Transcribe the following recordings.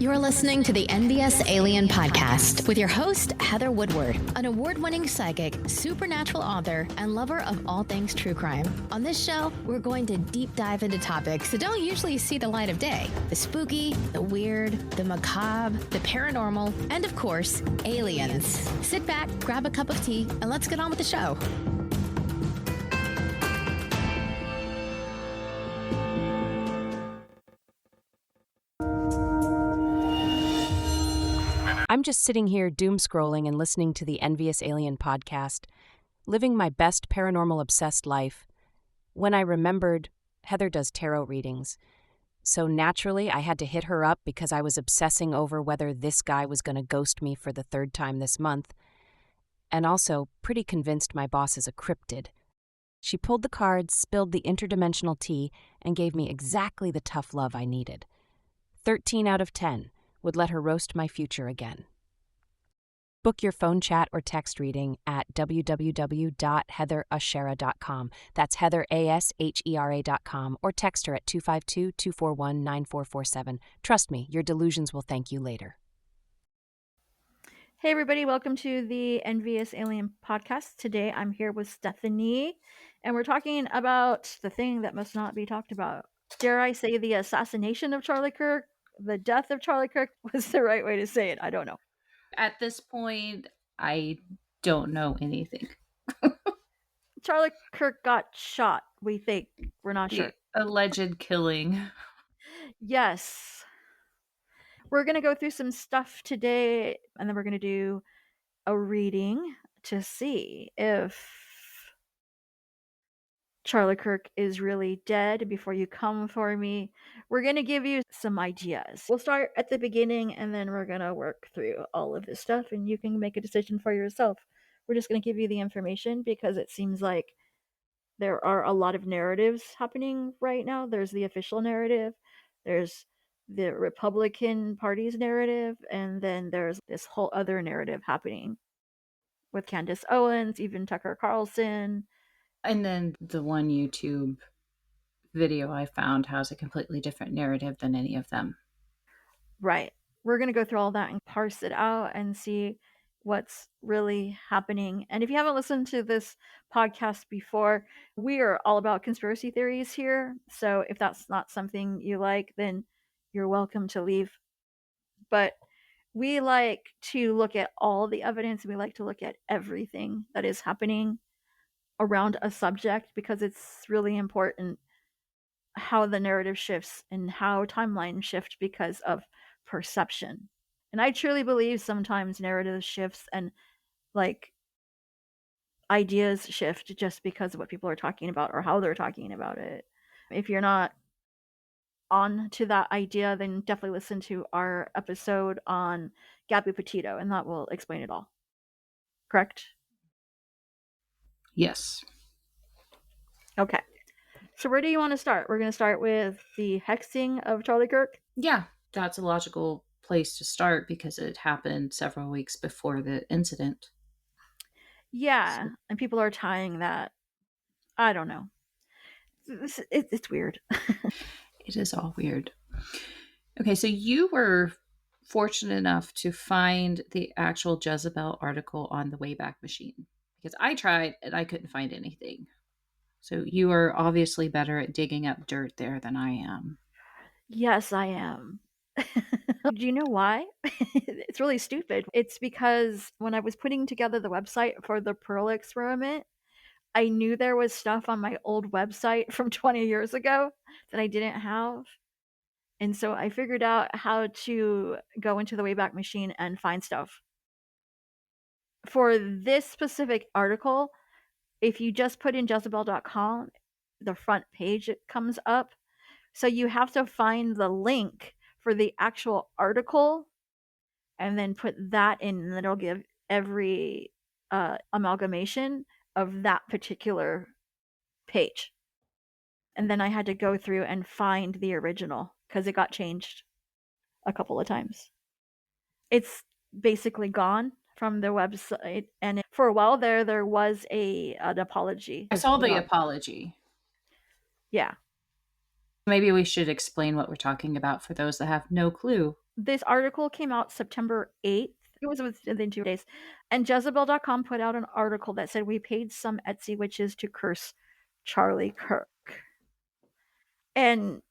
You're listening to the NVus Alien Podcast with your host, Heather Woodward, an award-winning psychic, supernatural author, and lover of all things true crime. On this show, we're going to deep dive into topics that don't usually see the light of day. The spooky, the weird, the macabre, the paranormal, and of course, aliens. Sit back, grab a cup of tea, and let's get on with the show. I'm just sitting here doom-scrolling and listening to the NVus Alien Podcast, living my best paranormal-obsessed life, when I remembered Heather does tarot readings. So naturally, I had to hit her up because I was obsessing over whether this guy was going to ghost me for the third time this month, and also pretty convinced my boss is a cryptid. She pulled the cards, spilled the interdimensional tea, and gave me exactly the tough love I needed. 13 out of 10. Would let her roast my future again. Book your phone chat or text reading at www.heatherashera.com. That's HeatherAshera.com, or text her at 252-241-9447. Trust me, your delusions will thank you later. Hey everybody, welcome to the NVus Alien Podcast. Today I'm here with Stephanie, and we're talking about the thing that must not be talked about. Dare I say the assassination of Charlie Kirk? The death of Charlie Kirk was the right way to say it. I don't know. At this point, I don't know anything. Charlie Kirk got shot, we think. We're not sure. Alleged killing. Yes. We're going to go through some stuff today, and then we're going to do a reading to see if Charlie Kirk is really dead before you come for me. We're going to give you some ideas. We'll start at the beginning and then we're going to work through all of this stuff and you can make a decision for yourself. We're just going to give you the information because it seems like there are a lot of narratives happening right now. There's the official narrative, there's the Republican Party's narrative, and then there's this whole other narrative happening with Candace Owens, even Tucker Carlson. And then the one YouTube video I found has a completely different narrative than any of them. Right. We're going to go through all that and parse it out and see what's really happening. And if you haven't listened to this podcast before, we are all about conspiracy theories here. So if that's not something you like, then you're welcome to leave. But we like to look at all the evidence. We like to look at everything that is happening around a subject because it's really important how the narrative shifts and how timelines shift because of perception. And I truly believe sometimes narrative shifts and like ideas shift just because of what people are talking about or how they're talking about it. If you're not on to that idea, then definitely listen to our episode on Gabby Petito and that will explain it all. Correct? Yes. Okay. So where do you want to start? We're going to start with the hexing of Charlie Kirk? Yeah, that's a logical place to start because it happened several weeks before the incident. Yeah, and people are tying that. I don't know. It's weird. It is all weird. Okay, so you were fortunate enough to find the actual Jezebel article on the Wayback Machine because I tried and I couldn't find anything. So you are obviously better at digging up dirt there than I am. Yes, I am. Do you know why? It's really stupid. It's because when I was putting together the website for the Pearl experiment, I knew there was stuff on my old website from 20 years ago that I didn't have. And so I figured out how to go into the Wayback Machine and find stuff. For this specific article, if you just put in Jezebel.com, the front page it comes up. So you have to find the link for the actual article and then put that in, and then it'll give every amalgamation of that particular page. And then I had to go through and find the original because it got changed a couple of times. It's basically gone from the website, and for a while there was an apology. I saw the apology. Yeah. Maybe we should explain what we're talking about for those that have no clue This article came out September 8th. It was within 2 days. And Jezebel.com put out an article that said, "We paid some Etsy witches to curse Charlie Kirk." And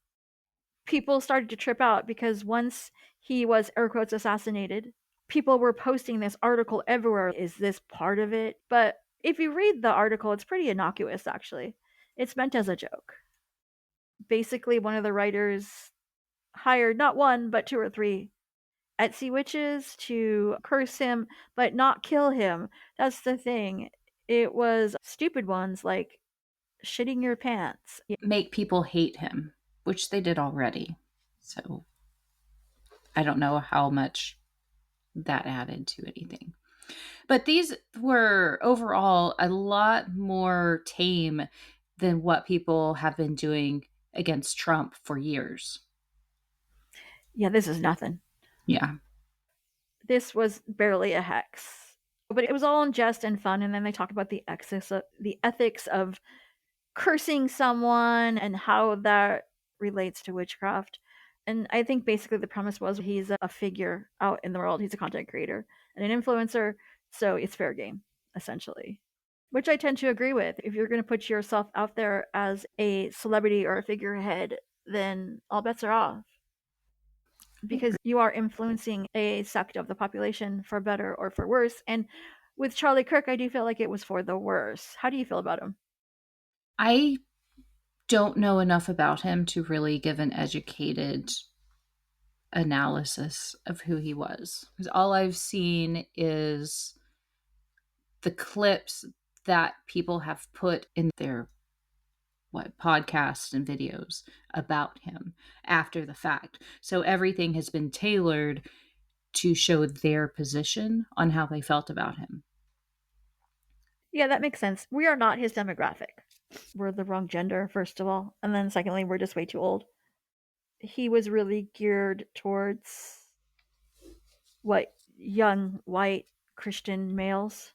people started to trip out because once he was, air quotes, assassinated, people were posting this article everywhere. Is this part of it? But if you read the article, it's pretty innocuous, actually. It's meant as a joke. Basically, one of the writers hired not one, but 2 or 3 Etsy witches to curse him, but not kill him. That's the thing. It was stupid ones like shitting your pants. Make people hate him, which they did already. So I don't know how much that added to anything. But these were overall a lot more tame than what people have been doing against Trump for years. Yeah, this is nothing. Yeah. This was barely a hex. But it was all in jest and fun, and then they talk about the ethics of cursing someone and how that relates to witchcraft. And I think basically the premise was he's a figure out in the world. He's a content creator and an influencer, so it's fair game, essentially. Which I tend to agree with. If you're going to put yourself out there as a celebrity or a figurehead, then all bets are off. Because you are influencing a sect of the population for better or for worse. And with Charlie Kirk, I do feel like it was for the worse. How do you feel about him? I don't know enough about him to really give an educated analysis of who he was. Because all I've seen is the clips that people have put in their podcasts and videos about him after the fact. So everything has been tailored to show their position on how they felt about him. Yeah, that makes sense. We are not his demographic. We're the wrong gender, first of all. And then secondly, we're just way too old. He was really geared towards young, white, Christian males.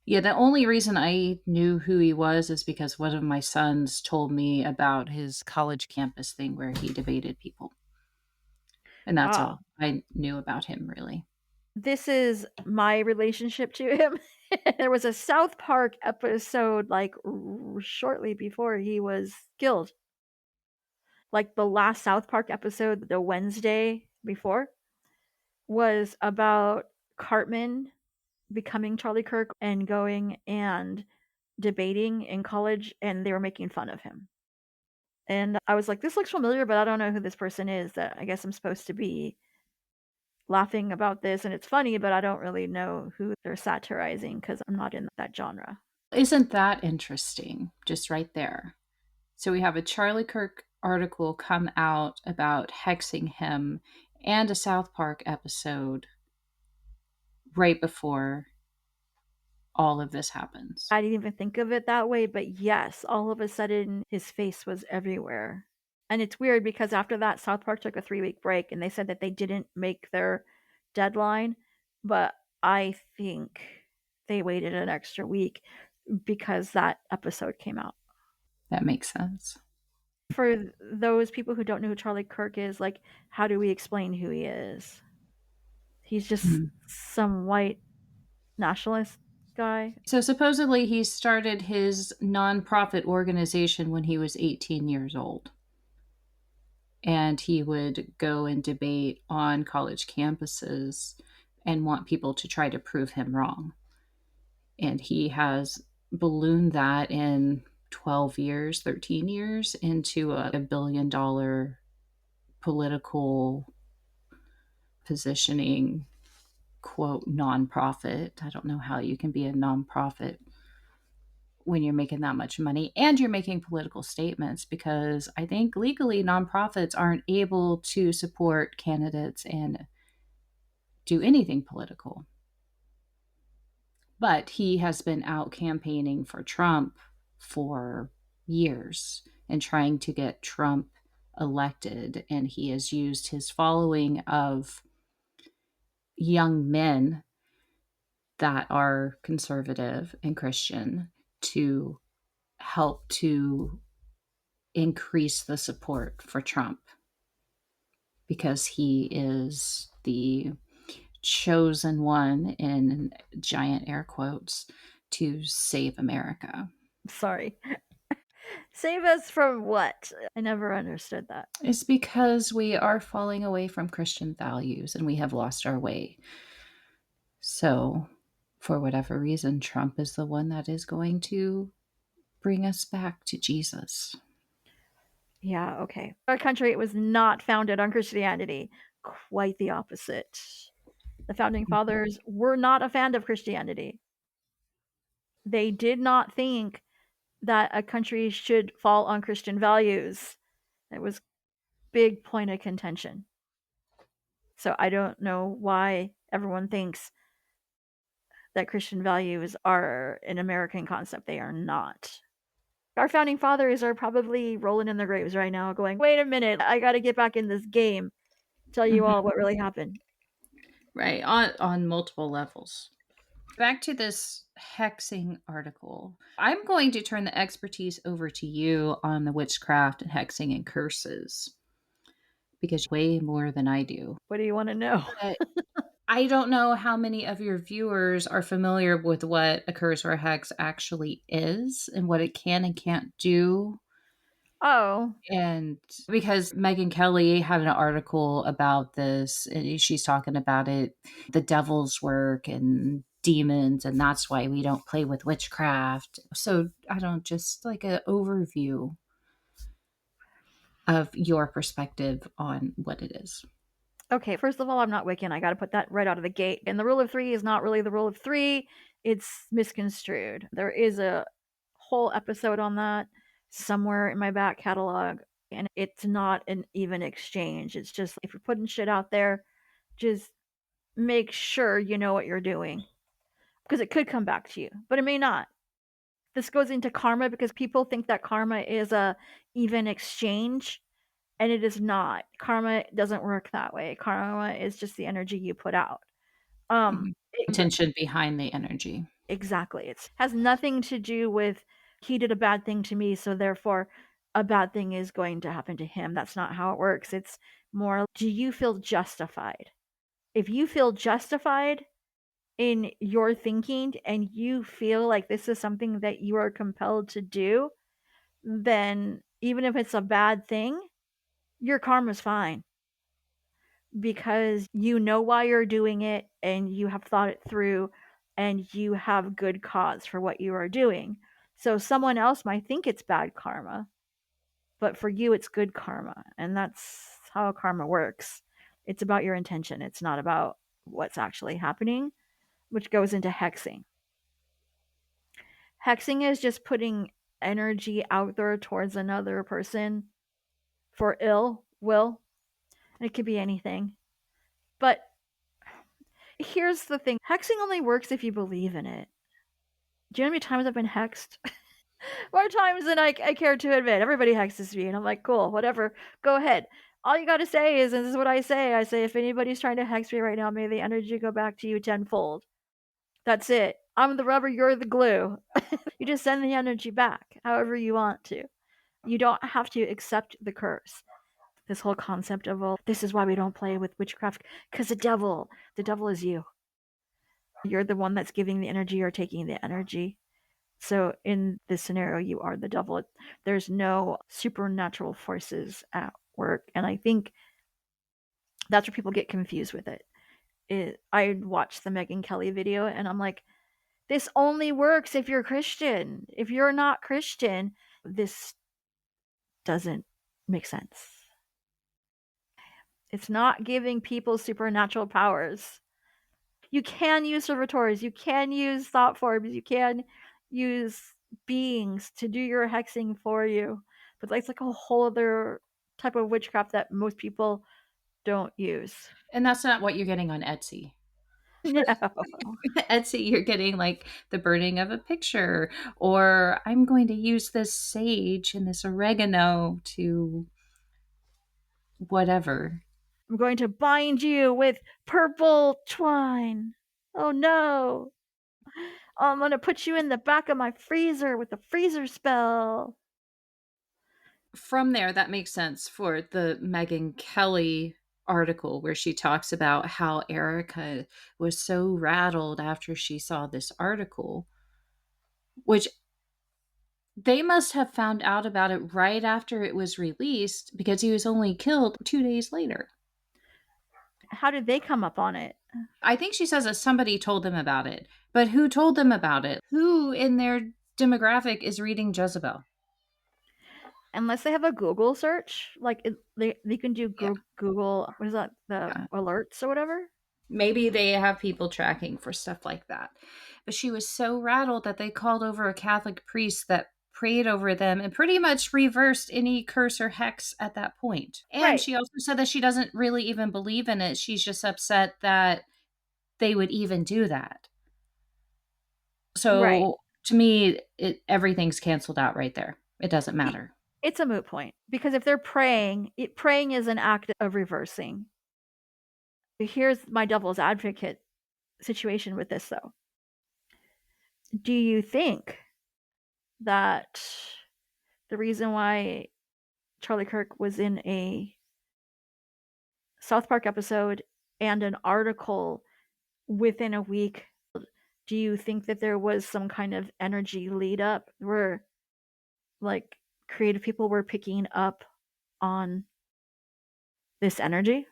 Yeah, the only reason I knew who he was is because one of my sons told me about his college campus thing where he debated people. And that's all I knew about him, really. This is my relationship to him. There was a South Park episode shortly before he was killed. Like the last South Park episode, the Wednesday before, was about Cartman becoming Charlie Kirk and going and debating in college, and they were making fun of him. And I was like, this looks familiar, but I don't know who this person is that I guess I'm supposed to be laughing about this. And it's funny, but I don't really know who they're satirizing because I'm not in that genre. Isn't that interesting? Just right there. So we have a Charlie Kirk article come out about hexing him and a South Park episode right before all of this happens. I didn't even think of it that way, but yes, all of a sudden his face was everywhere. And it's weird because after that, South Park took a 3-week break and they said that they didn't make their deadline. But I think they waited an extra week because that episode came out. That makes sense. For those people who don't know who Charlie Kirk is, like, how do we explain who he is? He's just some white nationalist guy. So supposedly he started his nonprofit organization when he was 18 years old. And he would go and debate on college campuses and want people to try to prove him wrong. And he has ballooned that in 12 years, 13 years into a $1 billion political positioning, quote, nonprofit. I don't know how you can be a nonprofit when you're making that much money and you're making political statements, because I think legally nonprofits aren't able to support candidates and do anything political. But he has been out campaigning for Trump for years and trying to get Trump elected. And he has used his following of young men that are conservative and Christian to help to increase the support for Trump. because he is the chosen one, in giant air quotes, to save America. Sorry. Save us from what? I never understood that. It's because we are falling away from Christian values and we have lost our way. So, for whatever reason, Trump is the one that is going to bring us back to Jesus. Yeah, okay. Our country was not founded on Christianity. Quite the opposite. The founding fathers were not a fan of Christianity. They did not think that a country should fall on Christian values. It was big point of contention. So I don't know why everyone thinks that Christian values are an American concept. They are not. Our founding fathers are probably rolling in their graves right now going, wait a minute, I got to get back in this game. Tell you all what really happened. Right, on multiple levels. Back to this hexing article. I'm going to turn the expertise over to you on the witchcraft and hexing and curses, because way more than I do. What do you want to know? I don't know how many of your viewers are familiar with what a curse or a hex actually is and what it can and can't do. Oh. And because Megyn Kelly had an article about this, and she's talking about it, the devil's work and demons, and that's why we don't play with witchcraft. So I don't, just like an overview of your perspective on what it is. Okay, first of all, I'm not Wiccan. I got to put that right out of the gate. And the rule of three is not really the rule of three. It's misconstrued. There is a whole episode on that somewhere in my back catalog. And it's not an even exchange. It's just, if you're putting shit out there, just make sure you know what you're doing. Because it could come back to you, but it may not. This goes into karma because people think that karma is a even exchange. And it is not. Karma doesn't work that way. Karma is just the energy you put out. Intention behind the energy. Exactly. It has nothing to do with he did a bad thing to me, so therefore a bad thing is going to happen to him. That's not how it works. It's more, do you feel justified? If you feel justified in your thinking and you feel like this is something that you are compelled to do, then even if it's a bad thing, your karma's fine. Because you know why you're doing it and you have thought it through and you have good cause for what you are doing. So someone else might think it's bad karma, but for you it's good karma. And that's how karma works. It's about your intention. It's not about what's actually happening, which goes into hexing. Hexing is just putting energy out there towards another person for ill will. And it could be anything. But here's the thing. Hexing only works if you believe in it. Do you know how many times I've been hexed? More times than I care to admit. Everybody hexes me, and I'm like, cool, whatever. Go ahead. All you gotta say is, and this is what I say, if anybody's trying to hex me right now, may the energy go back to you tenfold. That's it. I'm the rubber, you're the glue. You just send the energy back, however you want to. You don't have to accept the curse. This whole concept of, well, this is why we don't play with witchcraft, because the devil is you. You're the one that's giving the energy or taking the energy. So in this scenario, you are the devil. There's no supernatural forces at work. And I think that's where people get confused with it. I watched the Megyn Kelly video and I'm like, this only works if you're Christian. If you're not Christian, this doesn't make sense. It's not giving people supernatural powers. You can use servitors, you can use thought forms, you can use beings to do your hexing for you. But it's like a whole other type of witchcraft that most people don't use. And that's not what you're getting on Etsy. No. Etsy, you're getting like the burning of a picture, or I'm going to use this sage and this oregano to whatever. I'm going to bind you with purple twine. Oh no. I'm going to put you in the back of my freezer with a freezer spell. From there, that makes sense for the Megyn Kelly article where she talks about how Erica was so rattled after she saw this article, which they must have found out about it right after it was released because he was only killed 2 days later. How did they come up on it? I think she says that somebody told them about it. But who told them about it? Who in their demographic is reading Jezebel? Unless they have a Google search, like they can do Yeah. Google, what is that, the alerts or whatever? Maybe they have people tracking for stuff like that. But she was so rattled that they called over a Catholic priest that prayed over them and pretty much reversed any curse or hex at that point. And Right. she also said that she doesn't really even believe in it. She's just upset that they would even do that. So Right. to me, everything's canceled out right there. It doesn't matter. It's a moot point because if they're praying, praying is an act of reversing. Here's my devil's advocate situation with this, though. Do you think that the reason why Charlie Kirk was in a South Park episode and an article within a week, do you think that there was some kind of energy lead up where like creative people were picking up on this energy?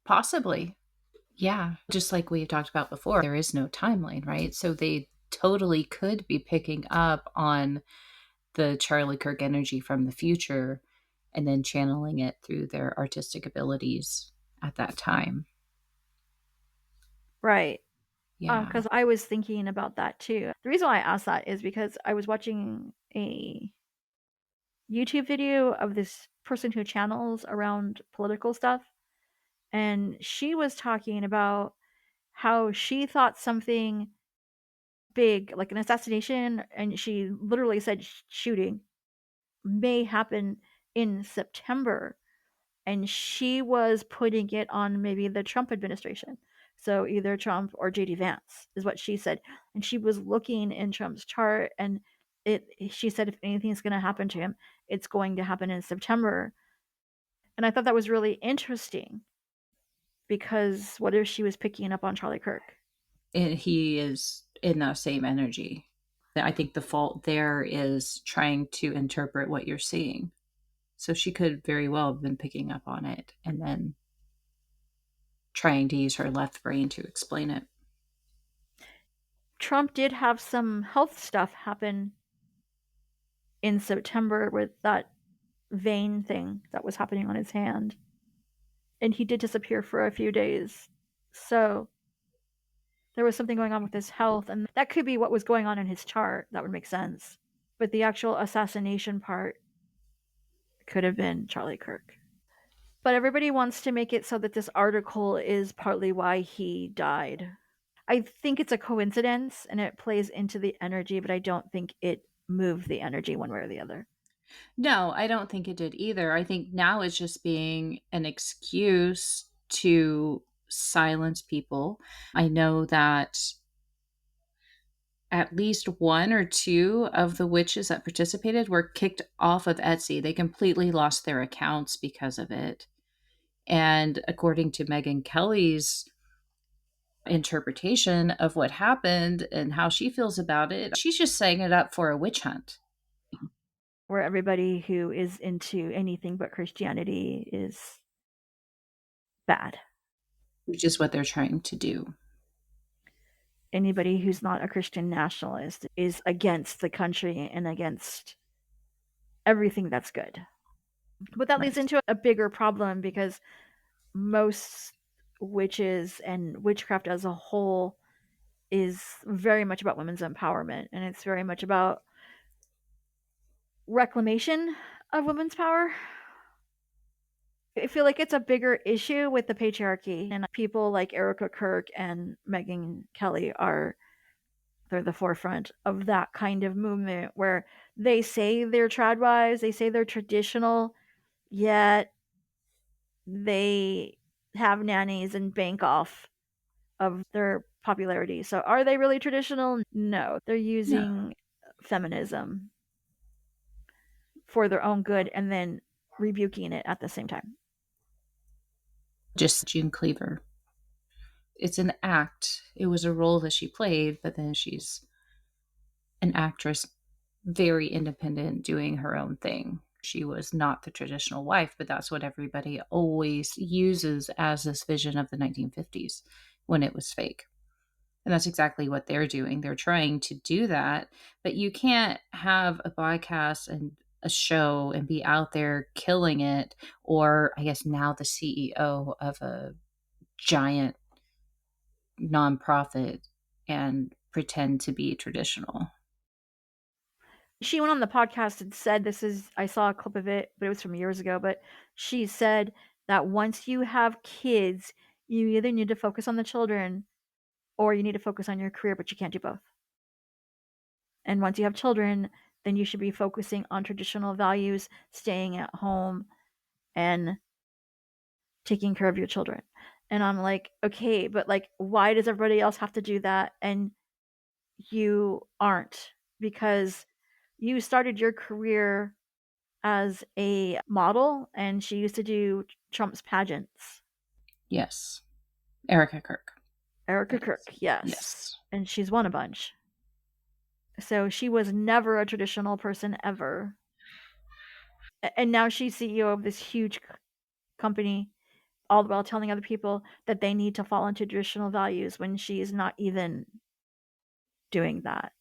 Possibly. Yeah. Just like we talked about before, there is no timeline, right? So they totally could be picking up on the Charlie Kirk energy from the future and then channeling it through their artistic abilities at that time. Right. Yeah. Because I was thinking about that too. The reason why I asked that is because I was watching a YouTube video of this person who channels around political stuff, and she was talking about how she thought something big, like an assassination, and she literally said shooting, may happen in September. And she was putting it on maybe the Trump administration. So either Trump or JD Vance is what she said. And she was looking in Trump's chart, and she said if anything's going to happen to him, it's going to happen in September. And I thought that was really interesting because what if she was picking up on Charlie Kirk? And he is in the same energy. I think the fault there is trying to interpret what you're seeing. So she could very well have been picking up on it and then trying to use her left brain to explain it. Trump did have some health stuff happen in September with that vein thing that was happening on his hand. And he did disappear for a few days. So there was something going on with his health, and that could be what was going on in his chart. That would make sense. But the actual assassination part could have been Charlie Kirk. But everybody wants to make it so that this article is partly why he died. I think it's a coincidence and it plays into the energy, but I don't think it moved the energy one way or the other. No, I don't think it did either. I think now it's just being an excuse to silence people. I know that at least one or two of the witches that participated were kicked off of Etsy. They completely lost their accounts because of it. And according to Megyn Kelly's interpretation of what happened and how she feels about it, she's just setting it up for a witch hunt. Where everybody who is into anything but Christianity is bad. Which is what they're trying to do. Anybody who's not a Christian nationalist is against the country and against everything that's good. But that leads into a bigger problem because most witches and witchcraft as a whole is very much about women's empowerment, and it's very much about reclamation of women's power. I feel like it's a bigger issue with the patriarchy, and people like Erica Kirk and Megyn Kelly they're the forefront of that kind of movement where they say they're tradwives, they say they're traditional, yet they have nannies and bank off of their popularity. So are they really traditional? No, they're using feminism for their own good and then rebuking it at the same time. Just June Cleaver. It's an act. It was a role that she played, but then she's an actress, very independent, doing her own thing. She was not the traditional wife, but that's what everybody always uses as this vision of the 1950s when it was fake. And that's exactly what they're doing. They're trying to do that, but you can't have a podcast and a show and be out there killing it, or I guess now the CEO of a giant nonprofit, and pretend to be traditional. She went on the podcast and said, I saw a clip of it, but it was from years ago, but she said that once you have kids, you either need to focus on the children or you need to focus on your career, but you can't do both. And once you have children, then you should be focusing on traditional values, staying at home, and taking care of your children. And I'm like, okay, but like, why does everybody else have to do that and you aren't? Because you started your career as a model, and she used to do Trump's pageants. Yes. Erica Kirk. Erica Kirk, yes. And she's won a bunch. So she was never a traditional person ever. And now she's CEO of this huge company, all the while telling other people that they need to fall into traditional values when she is not even doing that.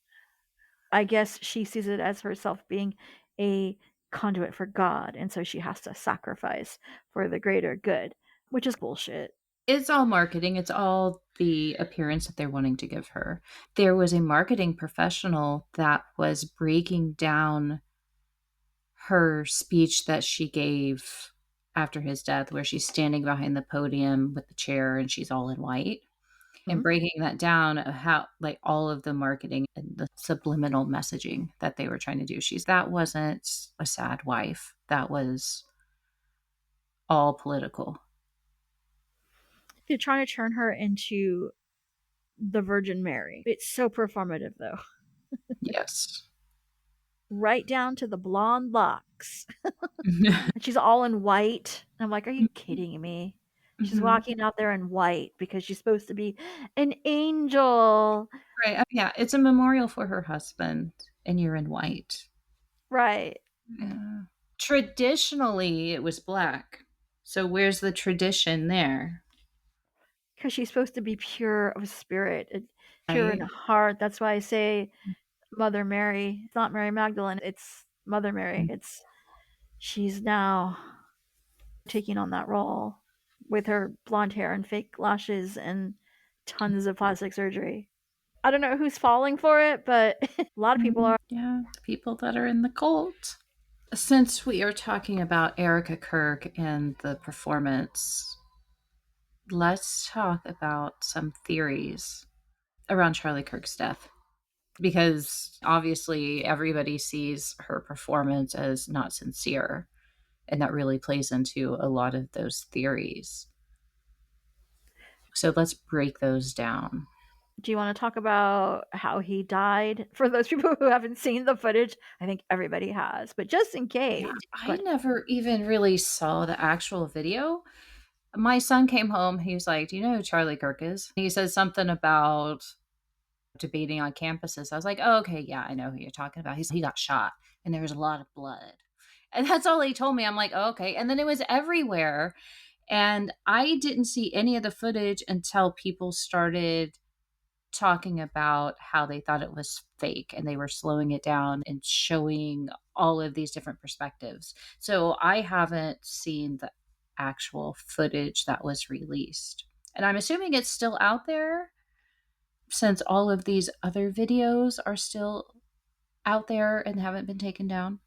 I guess she sees it as herself being a conduit for God, and so she has to sacrifice for the greater good, which is bullshit. It's all marketing. It's all the appearance that they're wanting to give her. There was a marketing professional that was breaking down her speech that she gave after his death, where she's standing behind the podium with the chair and she's all in white. And breaking that down of how, like, all of the marketing and the subliminal messaging that they were trying to do. That wasn't a sad wife. That was all political. They're trying to turn her into the Virgin Mary. It's so performative, though. Yes. Right down to the blonde locks. And she's all in white. I'm like, are you kidding me? She's walking out there in white because she's supposed to be an angel. Right. Oh, yeah. It's a memorial for her husband, and you're in white. Right. Yeah. Traditionally, it was black. So where's the tradition there? Because she's supposed to be pure of spirit, pure in heart. That's why I say Mother Mary. It's not Mary Magdalene. It's Mother Mary. She's now taking on that role with her blonde hair and fake lashes and tons of plastic surgery. I don't know who's falling for it, but a lot of people are. Yeah, people that are in the cult. Since we are talking about Erica Kirk and the performance, let's talk about some theories around Charlie Kirk's death. Because obviously everybody sees her performance as not sincere, and that really plays into a lot of those theories. So let's break those down. Do you want to talk about how he died? For those people who haven't seen the footage, I think everybody has, but just in case. Yeah, I never even really saw the actual video. My son came home. He was like, do you know who Charlie Kirk is? He said something about debating on campuses. I was like, oh, okay, yeah, I know who you're talking about. He got shot and there was a lot of blood. And that's all he told me. I'm like, oh, okay. And then it was everywhere. And I didn't see any of the footage until people started talking about how they thought it was fake, and they were slowing it down and showing all of these different perspectives. So I haven't seen the actual footage that was released. And I'm assuming it's still out there since all of these other videos are still out there and haven't been taken down.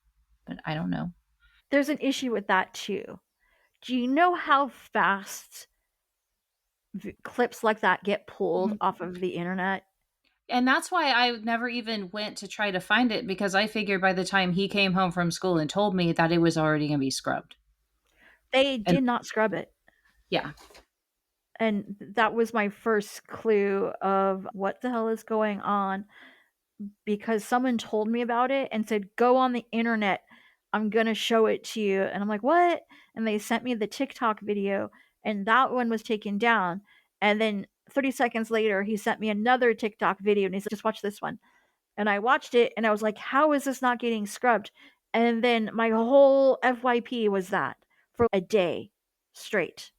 But I don't know. There's an issue with that too. Do you know how fast clips like that get pulled off of the internet? And that's why I never even went to try to find it, because I figured by the time he came home from school and told me that it was already going to be scrubbed. They did not scrub it. Yeah. And that was my first clue of what the hell is going on, because someone told me about it and said, go on the internet. I'm going to show it to you. And I'm like, what? And they sent me the TikTok video, and that one was taken down. And then 30 seconds later, he sent me another TikTok video, and he said, just watch this one. And I watched it, and I was like, how is this not getting scrubbed? And then my whole FYP was that for a day straight.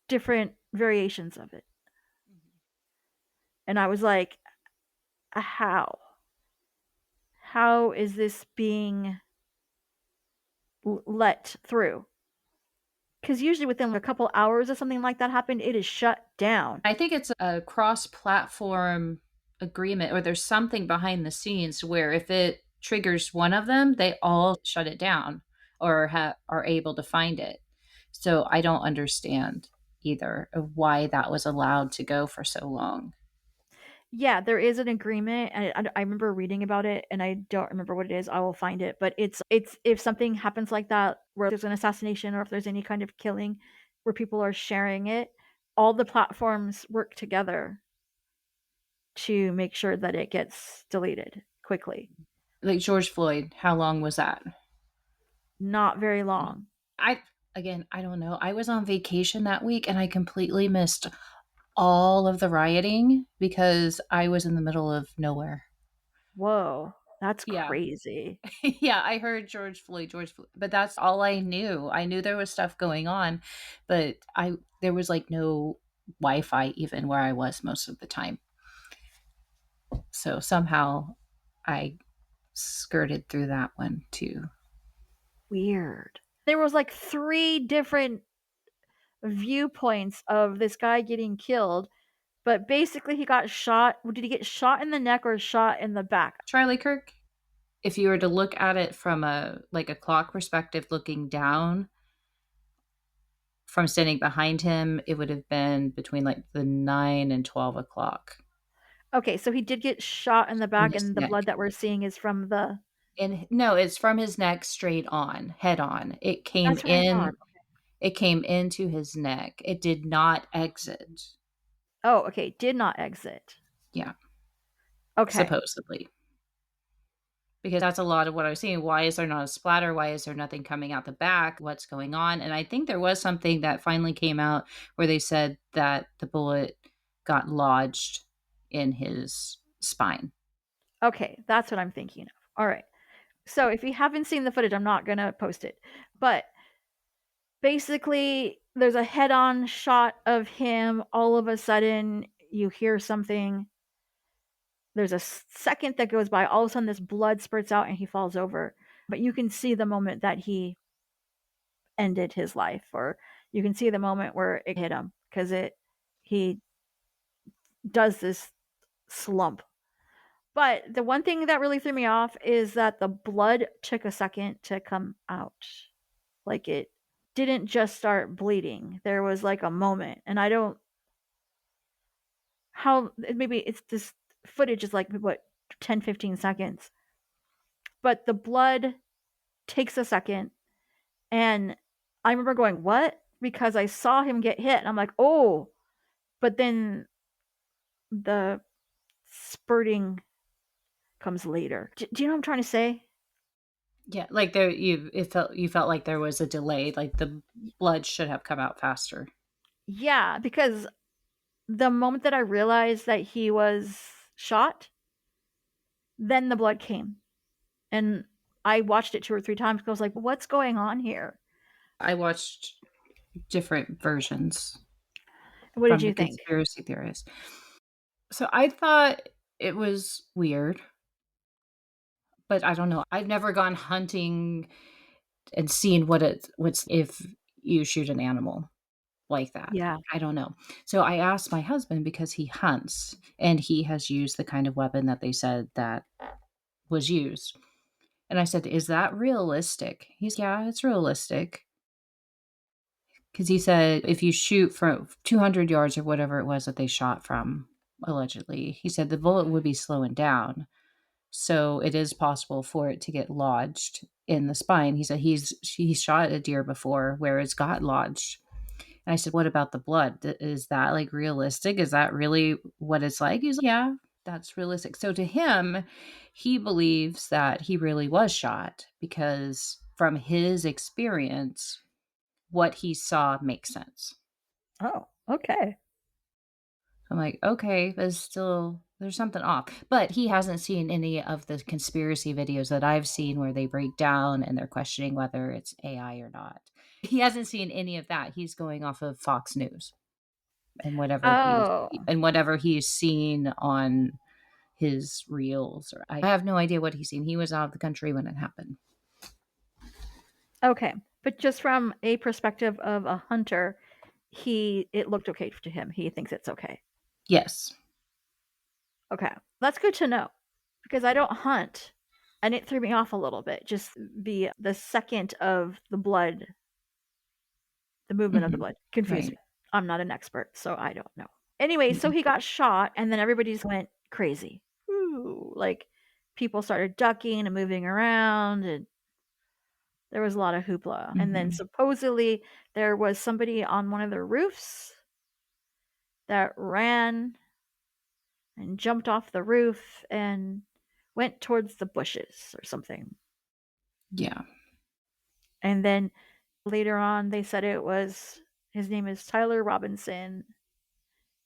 Different variations of it. And I was like, how? How is this being let through? Because usually within a couple hours of something like that happened, it is shut down. I think it's a cross-platform agreement, or there's something behind the scenes where if it triggers one of them, they all shut it down or are able to find it. So I don't understand either of why that was allowed to go for so long. Yeah, there is an agreement. I remember reading about it, and I don't remember what it is. I will find it. But it's if something happens like that, where there's an assassination or if there's any kind of killing where people are sharing it, all the platforms work together to make sure that it gets deleted quickly. Like George Floyd, how long was that? Not very long. I don't know. I was on vacation that week and I completely missed all of the rioting because I was in the middle of nowhere. Whoa, that's Yeah. crazy. Yeah, I heard George Floyd, but that's all I knew. I knew there was stuff going on, but there was like no Wi-Fi even where I was most of the time. So somehow I skirted through that one too. Weird. There was like 3 different viewpoints of this guy getting killed, but basically he got shot. Did he get shot in the neck or shot in the back? Charlie Kirk, if you were to look at it from a clock perspective, looking down from standing behind him, it would have been between like the 9 and 12 o'clock. Okay, so he did get shot in the back, and the neck. blood that we're seeing is from the... And no, it's from his neck straight on, head on. It came That's what I thought. in. It came into his neck. It did not exit. Oh, okay. Did not exit. Yeah. Okay. Supposedly. Because that's a lot of what I was saying. Why is there not a splatter? Why is there nothing coming out the back? What's going on? And I think there was something that finally came out where they said that the bullet got lodged in his spine. Okay, that's what I'm thinking of. All right. So if you haven't seen the footage, I'm not going to post it. But basically, there's a head-on shot of him. All of a sudden, you hear something. There's a second that goes by. All of a sudden, this blood spurts out and he falls over. But you can see the moment that he ended his life, or you can see the moment where it hit him, because he does this slump. But the one thing that really threw me off is that the blood took a second to come out. Like, it didn't just start bleeding. There was like a moment, and I don't... How... Maybe it's this footage is like, what, 10, 15 seconds. But the blood takes a second, and I remember going, what? Because I saw him get hit, and I'm like, oh. But then the spurting comes later. Do you know what I'm trying to say? Yeah, like you felt like there was a delay, like the blood should have come out faster. Yeah, because the moment that I realized that he was shot, then the blood came. And I watched it 2 or 3 times because I was like, what's going on here? I watched different versions. What did you think? Conspiracy theorists. So I thought it was weird, but I don't know. I've never gone hunting and seen what's if you shoot an animal like that. Yeah. I don't know. So I asked my husband, because he hunts and he has used the kind of weapon that they said that was used. And I said, is that realistic? He's, yeah, it's realistic. Because he said if you shoot from 200 yards or whatever it was that they shot from, allegedly, he said the bullet would be slowing down. So it is possible for it to get lodged in the spine. He said he's shot a deer before where it's got lodged. And I said, what about the blood? Is that like realistic? Is that really what it's like? He's like, yeah, that's realistic. So to him, he believes that he really was shot because from his experience, what he saw makes sense. Oh, okay. I'm like, okay, but there's something off. But he hasn't seen any of the conspiracy videos that I've seen where they break down and they're questioning whether it's AI or not. He hasn't seen any of that. He's going off of Fox News and Oh, whatever he's seen on his reels. Or I have no idea what he's seen. He was out of the country when it happened. okay. But just from a perspective of a hunter, it looked okay to him. He thinks it's okay. Yes. Okay. That's good to know because I don't hunt and it threw me off a little bit. Just the second of the blood, the movement of the blood confused Right. me. I'm not an expert, so I don't know. Anyway, so he got shot and then everybody just went crazy. Ooh, like people started ducking and moving around and there was a lot of hoopla. And then supposedly there was somebody on one of the roofs that ran and jumped off the roof and went towards the bushes or something. Yeah. And then later on, they said his name is Tyler Robinson,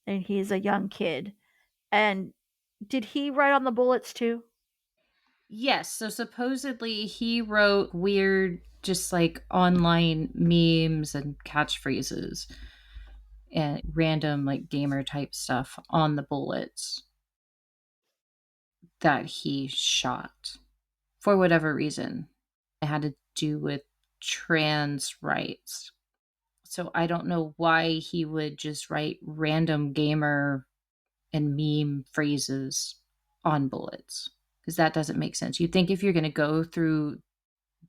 and he's a young kid. And did he write on the bullets too? Yes. So supposedly he wrote weird, just like online memes and catchphrases and random like gamer type stuff on the bullets that he shot for whatever reason. It had to do with trans rights. So I don't know why he would just write random gamer and meme phrases on bullets, because that doesn't make sense. You think if you're going to go through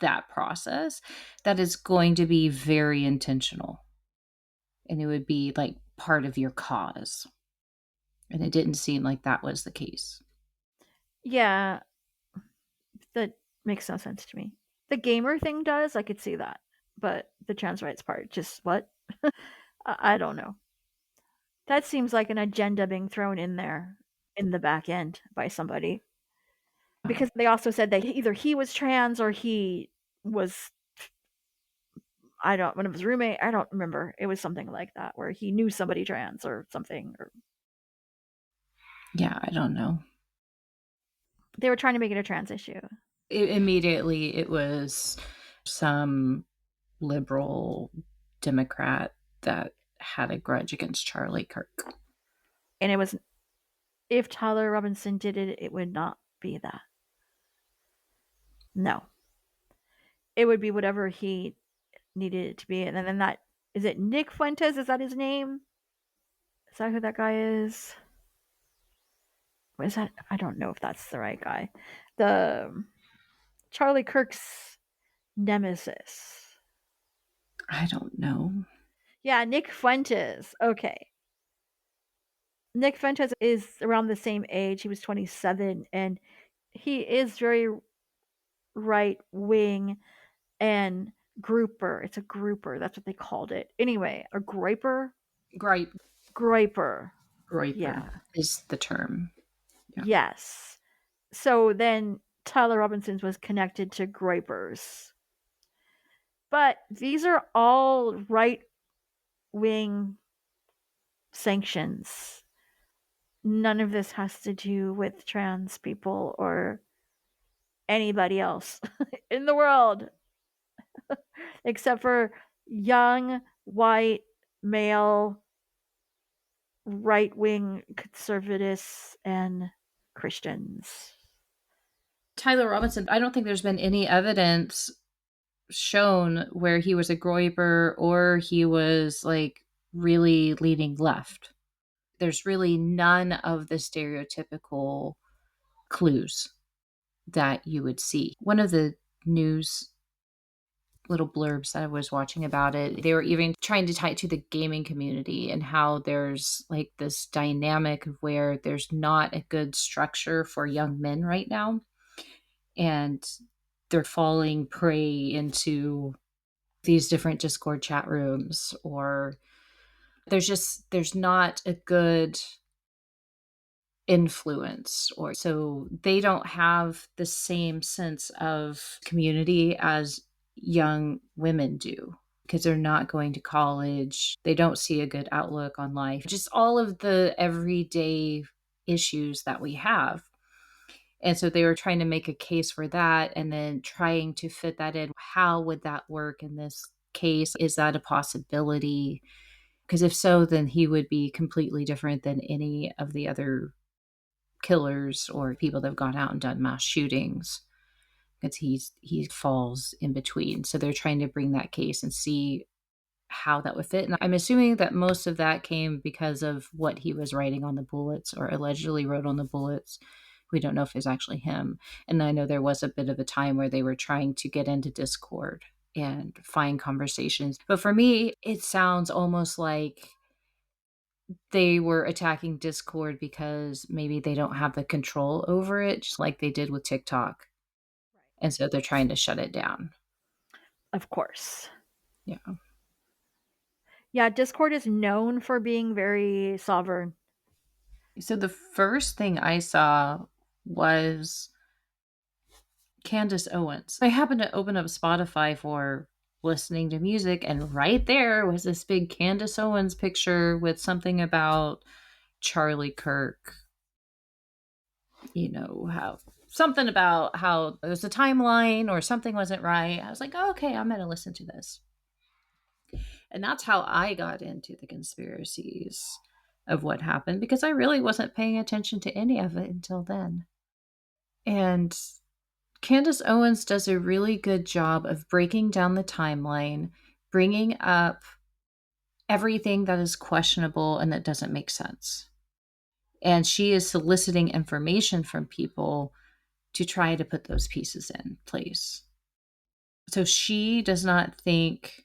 that process, that is going to be very intentional and it would be like part of your cause. And it didn't seem like that was the case. Yeah, that makes no sense to me. The gamer thing does, I could see that. But the trans rights part, just what? I don't know. That seems like an agenda being thrown in there in the back end by somebody. Because they also said that either he was trans or he was, one of his roommate, I don't remember. It was something like that where he knew somebody trans or something. Yeah, I don't know. They were trying to make it a trans issue. Immediately, it was some liberal Democrat that had a grudge against Charlie Kirk. And it was, if Tyler Robinson did it, it would not be that. No. It would be whatever he needed it to be. And then is it Nick Fuentes? Is that his name? Is that who that guy is? What is that? I don't know if that's the right guy. The Charlie Kirk's nemesis. I don't know. Yeah, Nick Fuentes. Okay. Nick Fuentes is around the same age. He was 27, and he is very right wing and grouper. It's a grouper. That's what they called it. Anyway, a griper? Griper. Yeah. Is the term. Yeah. Yes. So then Tyler Robinson's was connected to gripers. But these are all right wing sanctions. None of this has to do with trans people or anybody else in the world except for young, white, male, right wing conservatives and Christians. Tyler Robinson, I don't think there's been any evidence shown where he was a groiper or he was like really leaning left. There's really none of the stereotypical clues that you would see. One of the news little blurbs that I was watching about it, they were even trying to tie it to the gaming community and how there's like this dynamic where there's not a good structure for young men right now. And they're falling prey into these different Discord chat rooms, or there's not a good influence, or so they don't have the same sense of community as young women do, because they're not going to college. They don't see a good outlook on life. Just all of the everyday issues that we have. And so they were trying to make a case for that and then trying to fit that in. How would that work in this case? Is that a possibility? Because if so, then he would be completely different than any of the other killers or people that have gone out and done mass shootings, because he falls in between. So they're trying to bring that case and see how that would fit. And I'm assuming that most of that came because of what he was writing on the bullets, or allegedly wrote on the bullets. We don't know if it's actually him. And I know there was a bit of a time where they were trying to get into Discord and find conversations. But for me, it sounds almost like they were attacking Discord because maybe they don't have the control over it, just like they did with TikTok. And so they're trying to shut it down. Of course. Yeah. Yeah, Discord is known for being very sovereign. So the first thing I saw was Candace Owens. I happened to open up Spotify for listening to music, and right there was this big Candace Owens picture with something about Charlie Kirk. You know, how something about how there was a timeline or something wasn't right. I was like, oh, okay, I'm going to listen to this. And that's how I got into the conspiracies of what happened, because I really wasn't paying attention to any of it until then. And Candace Owens does a really good job of breaking down the timeline, bringing up everything that is questionable and that doesn't make sense. And she is soliciting information from people to try to put those pieces in place. So she does not think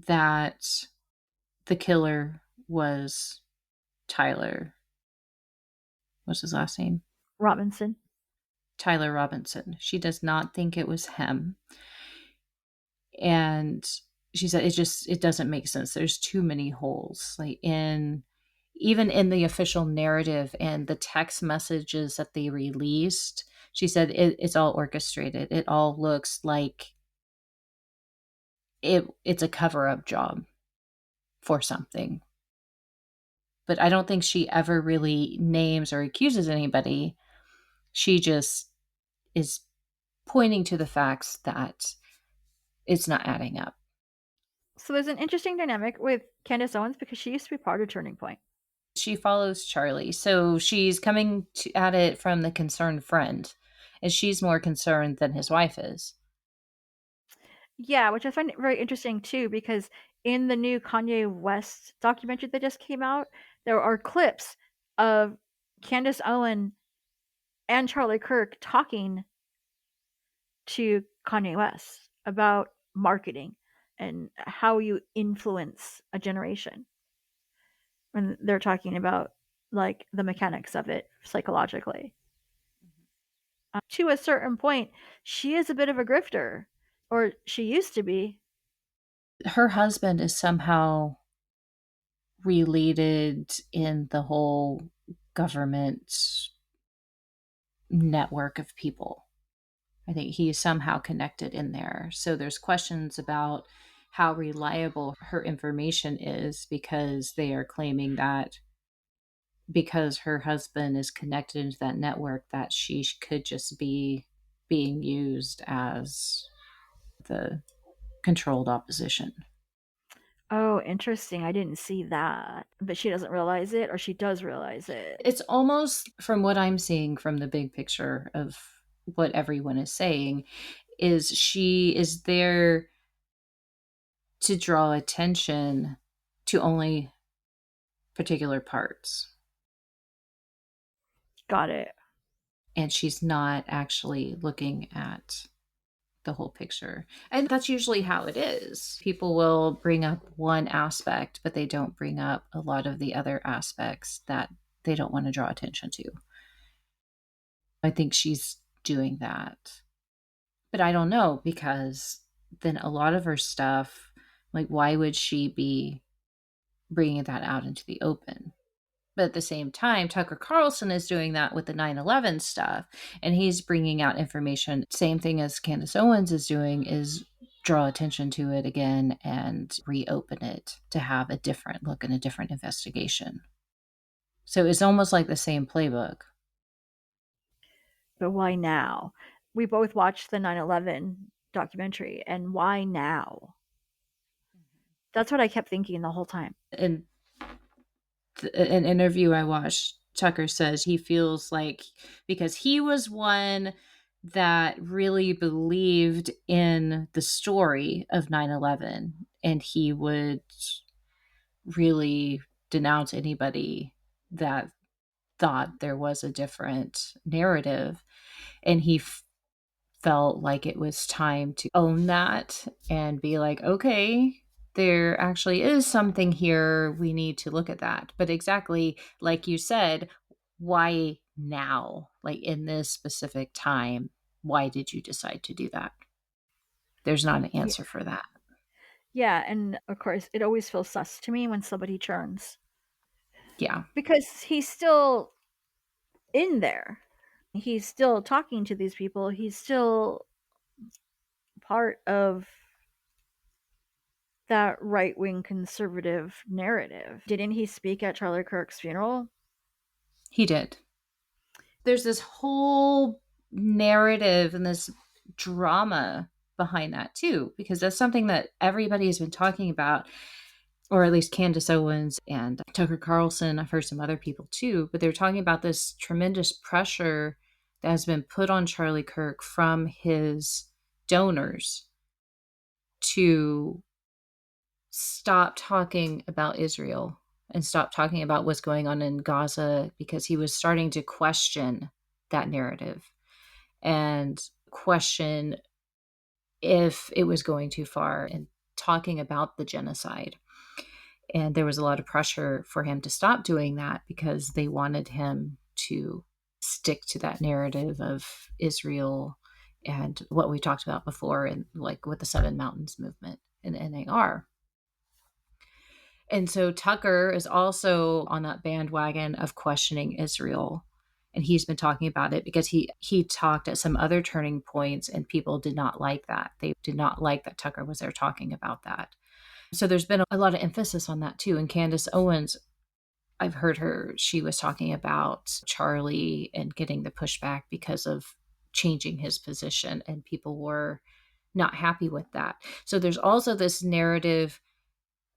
that the killer was Tyler. What's his last name? Robinson. Tyler Robinson. She does not think it was him. And she said it doesn't make sense. There's too many holes. Like even in the official narrative and the text messages that they released, she said it's all orchestrated. It all looks like it's a cover-up job for something. But I don't think she ever really names or accuses anybody. She just is pointing to the facts that it's not adding up. So there's an interesting dynamic with Candace Owens because she used to be part of Turning Point. She follows Charlie. So she's coming at it from the concerned friend. And she's more concerned than his wife is. Yeah, which I find very interesting too, because in the new Kanye West documentary that just came out, there are clips of Candace Owen and Charlie Kirk talking to Kanye West about marketing and how you influence a generation. When they're talking about like the mechanics of it psychologically. To a certain point, she is a bit of a grifter, or she used to be. Her husband is somehow related in the whole government network of people. I think he is somehow connected in there. So there's questions about how reliable her information is, because they are claiming that because her husband is connected into that network, that she could just be being used as the controlled opposition. Oh, interesting. I didn't see that. But she doesn't realize it, or she does realize it. It's almost, from what I'm seeing from the big picture of what everyone is saying, is she is there to draw attention to only particular parts. Got it. And she's not actually looking at the whole picture. And that's usually how it is. People will bring up one aspect, but they don't bring up a lot of the other aspects that they don't want to draw attention to. I think she's doing that. But I don't know, because then a lot of her stuff, like, why would she be bringing that out into the open? But at the same time, Tucker Carlson is doing that with the 9/11 stuff, and he's bringing out information. Same thing as Candace Owens is doing, is draw attention to it again and reopen it to have a different look and a different investigation. So it's almost like the same playbook. But why now? We both watched the 9/11 documentary, and why now? That's what I kept thinking the whole time. In an interview I watched, Tucker says he feels like because he was one that really believed in the story of 9/11, and he would really denounce anybody that thought there was a different narrative. And he felt like it was time to own that and be like, okay, there actually is something here. We need to look at that. But exactly like you said, why now? Like in this specific time, why did you decide to do that? There's not an answer for that. Yeah, and of course, it always feels sus to me when somebody churns. Yeah. Because he's still in there. He's still talking to these people. He's still part of that right-wing conservative narrative. Didn't he speak at Charlie Kirk's funeral? He did. There's this whole narrative and this drama behind that too, because that's something that everybody has been talking about, or at least Candace Owens and Tucker Carlson. I've heard some other people too, but they're talking about this tremendous pressure that has been put on Charlie Kirk from his donors to stop talking about Israel and stop talking about what's going on in Gaza, because he was starting to question that narrative and question if it was going too far and talking about the genocide. And there was a lot of pressure for him to stop doing that because they wanted him to stick to that narrative of Israel and what we talked about before, and like with the Seven Mountains movement and NAR. And so Tucker is also on that bandwagon of questioning Israel. And he's been talking about it because he talked at some other turning points and people did not like that. They did not like that Tucker was there talking about that. So there's been a lot of emphasis on that too. And Candace Owens, I've heard her, she was talking about Charlie and getting the pushback because of changing his position, and people were not happy with that. So there's also this narrative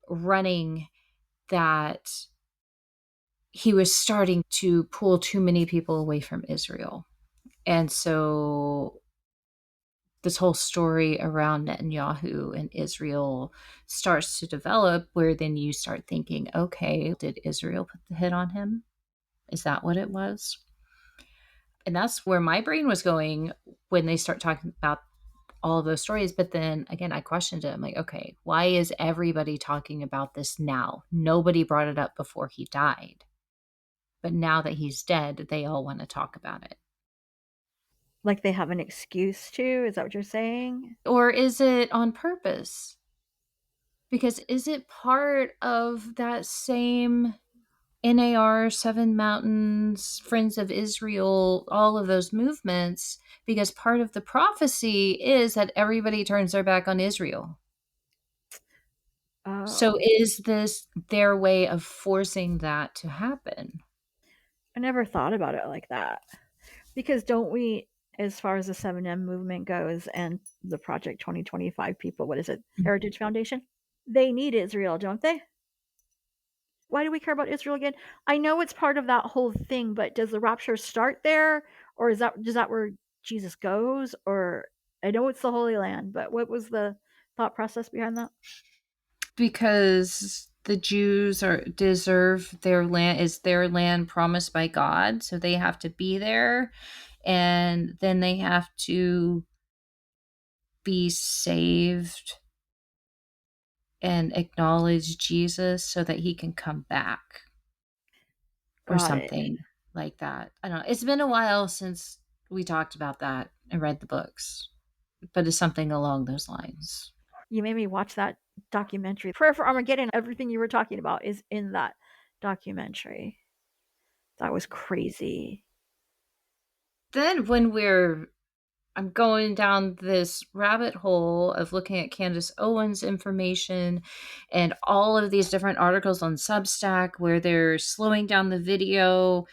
running that he was starting to pull too many people away from Israel. And so this whole story around Netanyahu and Israel starts to develop, where then you start thinking, okay, did Israel put the hit on him? Is that what it was? And that's where my brain was going when they start talking about all of those stories. But then again, I questioned it. I'm like, okay, why is everybody talking about this now? Nobody brought it up before he died. But now that he's dead, they all want to talk about it. Like they have an excuse to? Is that what you're saying? Or is it on purpose? Because is it part of that same NAR, Seven Mountains, Friends of Israel, all of those movements? Because part of the prophecy is that everybody turns their back on Israel. Oh. So is this their way of forcing that to happen? I never thought about it like that. Because don't we, as far as the 7M movement goes and the Project 2025 people, what is it, Heritage Foundation? They need Israel, don't they? Why do we care about Israel again? I know it's part of that whole thing, but does the rapture start there? Or is that where Jesus goes? Or I know it's the Holy Land, but what was the thought process behind that? Because the Jews deserve their land, is their land promised by God, so they have to be there, and then they have to be saved and acknowledge Jesus so that he can come back, or something like that. I don't know. It's been a while since we talked about that and read the books, but it's something along those lines. You made me watch that documentary. Prayer for Armageddon, everything you were talking about is in that documentary. That was crazy. Then when I'm going down this rabbit hole of looking at Candace Owens information and all of these different articles on Substack where they're slowing down the video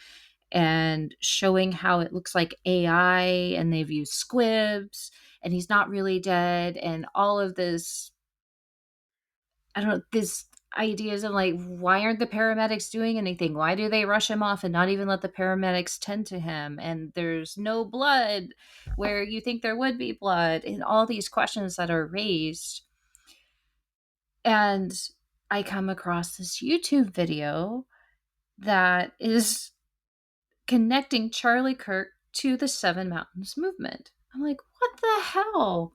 and showing how it looks like AI and they've used squibs and he's not really dead and all of this, I don't know, this ideas of like, why aren't the paramedics doing anything? Why do they rush him off and not even let the paramedics tend to him? And there's no blood where you think there would be blood, and all these questions that are raised. And I come across this YouTube video that is connecting Charlie Kirk to the Seven Mountains movement. I'm like, what the hell?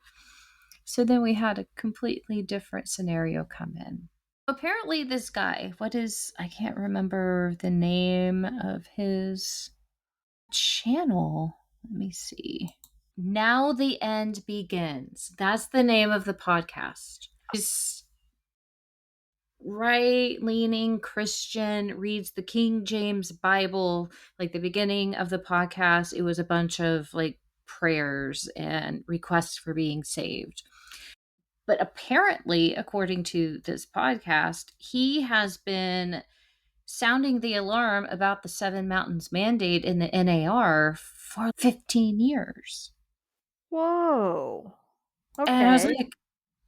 So then we had a completely different scenario come in. Apparently this guy, I can't remember the name of his channel. Let me see. Now the End Begins. That's the name of the podcast. He's right-leaning Christian, reads the King James Bible. Like the beginning of the podcast, it was a bunch of like prayers and requests for being saved. But apparently, according to this podcast, he has been sounding the alarm about the Seven Mountains Mandate in the NAR for 15 years. Whoa. Okay. And I was like,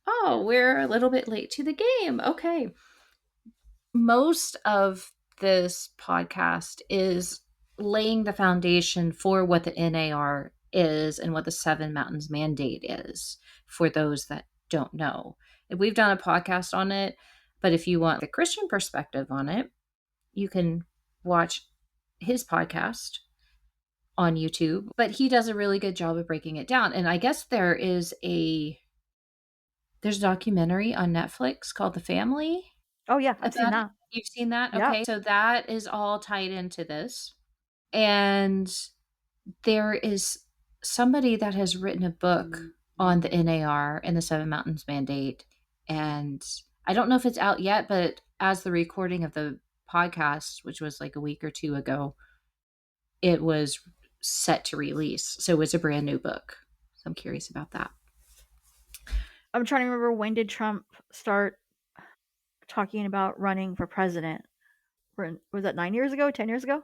oh, we're a little bit late to the game. Okay. Most of this podcast is laying the foundation for what the NAR is and what the Seven Mountains Mandate is for those that don't know. And we've done a podcast on it, but if you want the Christian perspective on it, you can watch his podcast on YouTube, but he does a really good job of breaking it down. And I guess there's a documentary on Netflix called The Family. Oh yeah, I've seen that. You've seen that? Yeah. Okay. So that is all tied into this. And there is somebody that has written a book on the NAR and the Seven Mountains Mandate. And I don't know if it's out yet, but as the recording of the podcast, which was like a week or two ago, it was set to release. So it's a brand new book. So I'm curious about that. I'm trying to remember, when did Trump start talking about running for president? Was that 9 years ago, 10 years ago?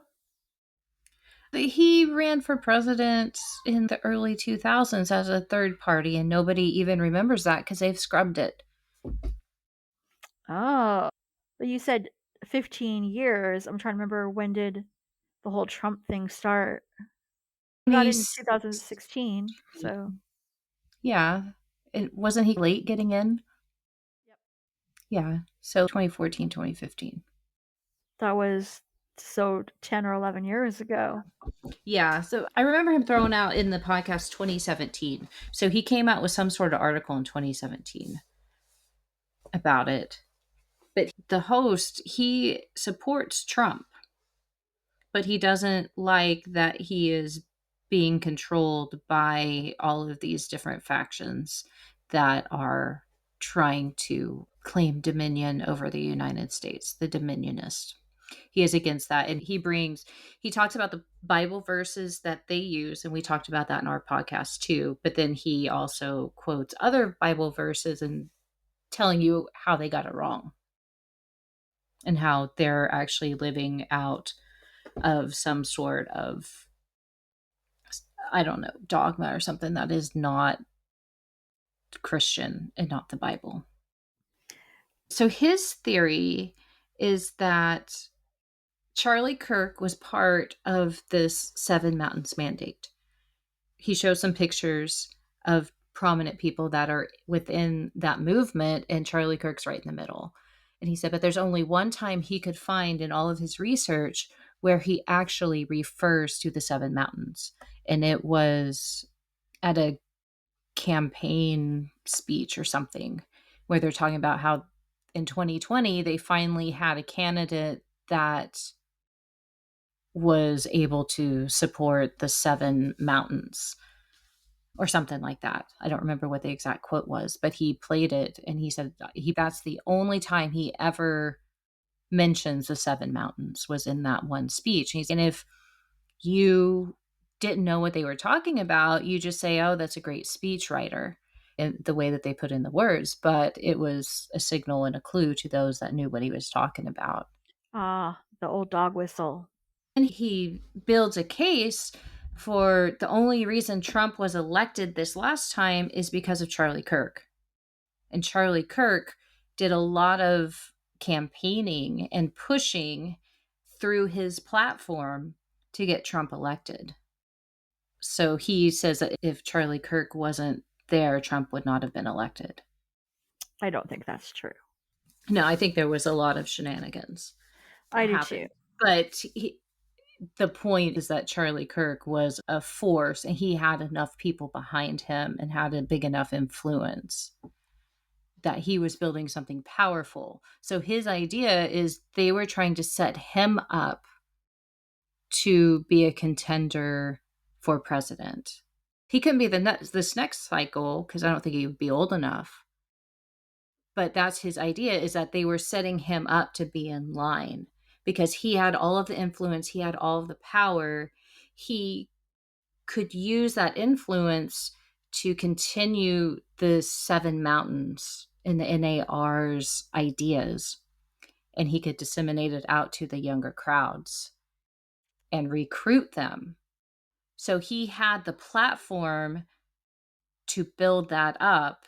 He ran for president in the early 2000s as a third party, and nobody even remembers that because they've scrubbed it. Oh, but you said 15 years. I'm trying to remember, when did the whole Trump thing start? Not in 2016, so. Yeah. Wasn't he late getting in? Yep. Yeah. So 2014, 2015. That was 10 or 11 years ago. Yeah. So I remember him throwing out in the podcast 2017. So he came out with some sort of article in 2017 about it. But the host, he supports Trump, but he doesn't like that he is being controlled by all of these different factions that are trying to claim dominion over the United States, the Dominionist. He is against that. And he talks about the Bible verses that they use. And we talked about that in our podcast too. But then he also quotes other Bible verses and telling you how they got it wrong and how they're actually living out of some sort of, I don't know, dogma or something that is not Christian and not the Bible. So his theory is that Charlie Kirk was part of this Seven Mountains Mandate. He shows some pictures of prominent people that are within that movement, and Charlie Kirk's right in the middle. And he said, but there's only one time he could find in all of his research where he actually refers to the Seven Mountains. And it was at a campaign speech or something where they're talking about how in 2020, they finally had a candidate that was able to support the Seven Mountains or something like that. I don't remember what the exact quote was, but he played it and he said that's the only time he ever mentions the seven mountains was in that one speech. And if you didn't know what they were talking about, you just say, oh, that's a great speech writer, in the way that they put in the words. But it was a signal and a clue to those that knew what he was talking about. Ah, the old dog whistle. And he builds a case for the only reason Trump was elected this last time is because of Charlie Kirk. And Charlie Kirk did a lot of campaigning and pushing through his platform to get Trump elected. So he says that if Charlie Kirk wasn't there, Trump would not have been elected. I don't think that's true. No, I think there was a lot of shenanigans. I do happened. too. But the point is that Charlie Kirk was a force, and he had enough people behind him and had a big enough influence that he was building something powerful. So his idea is they were trying to set him up to be a contender for president. He couldn't be this next cycle because I don't think he would be old enough. But that's his idea, is that they were setting him up to be in line because he had all of the influence, he had all of the power. He could use that influence to continue the seven mountains in the NAR's ideas, and he could disseminate it out to the younger crowds and recruit them. So he had the platform to build that up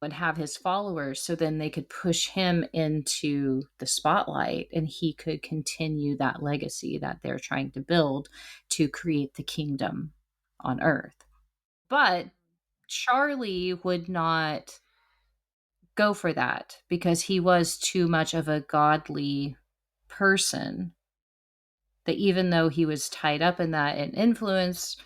and have his followers, so then they could push him into the spotlight and he could continue that legacy that they're trying to build to create the kingdom on earth. But Charlie would not go for that because he was too much of a godly person, that even though he was tied up in that and influenced,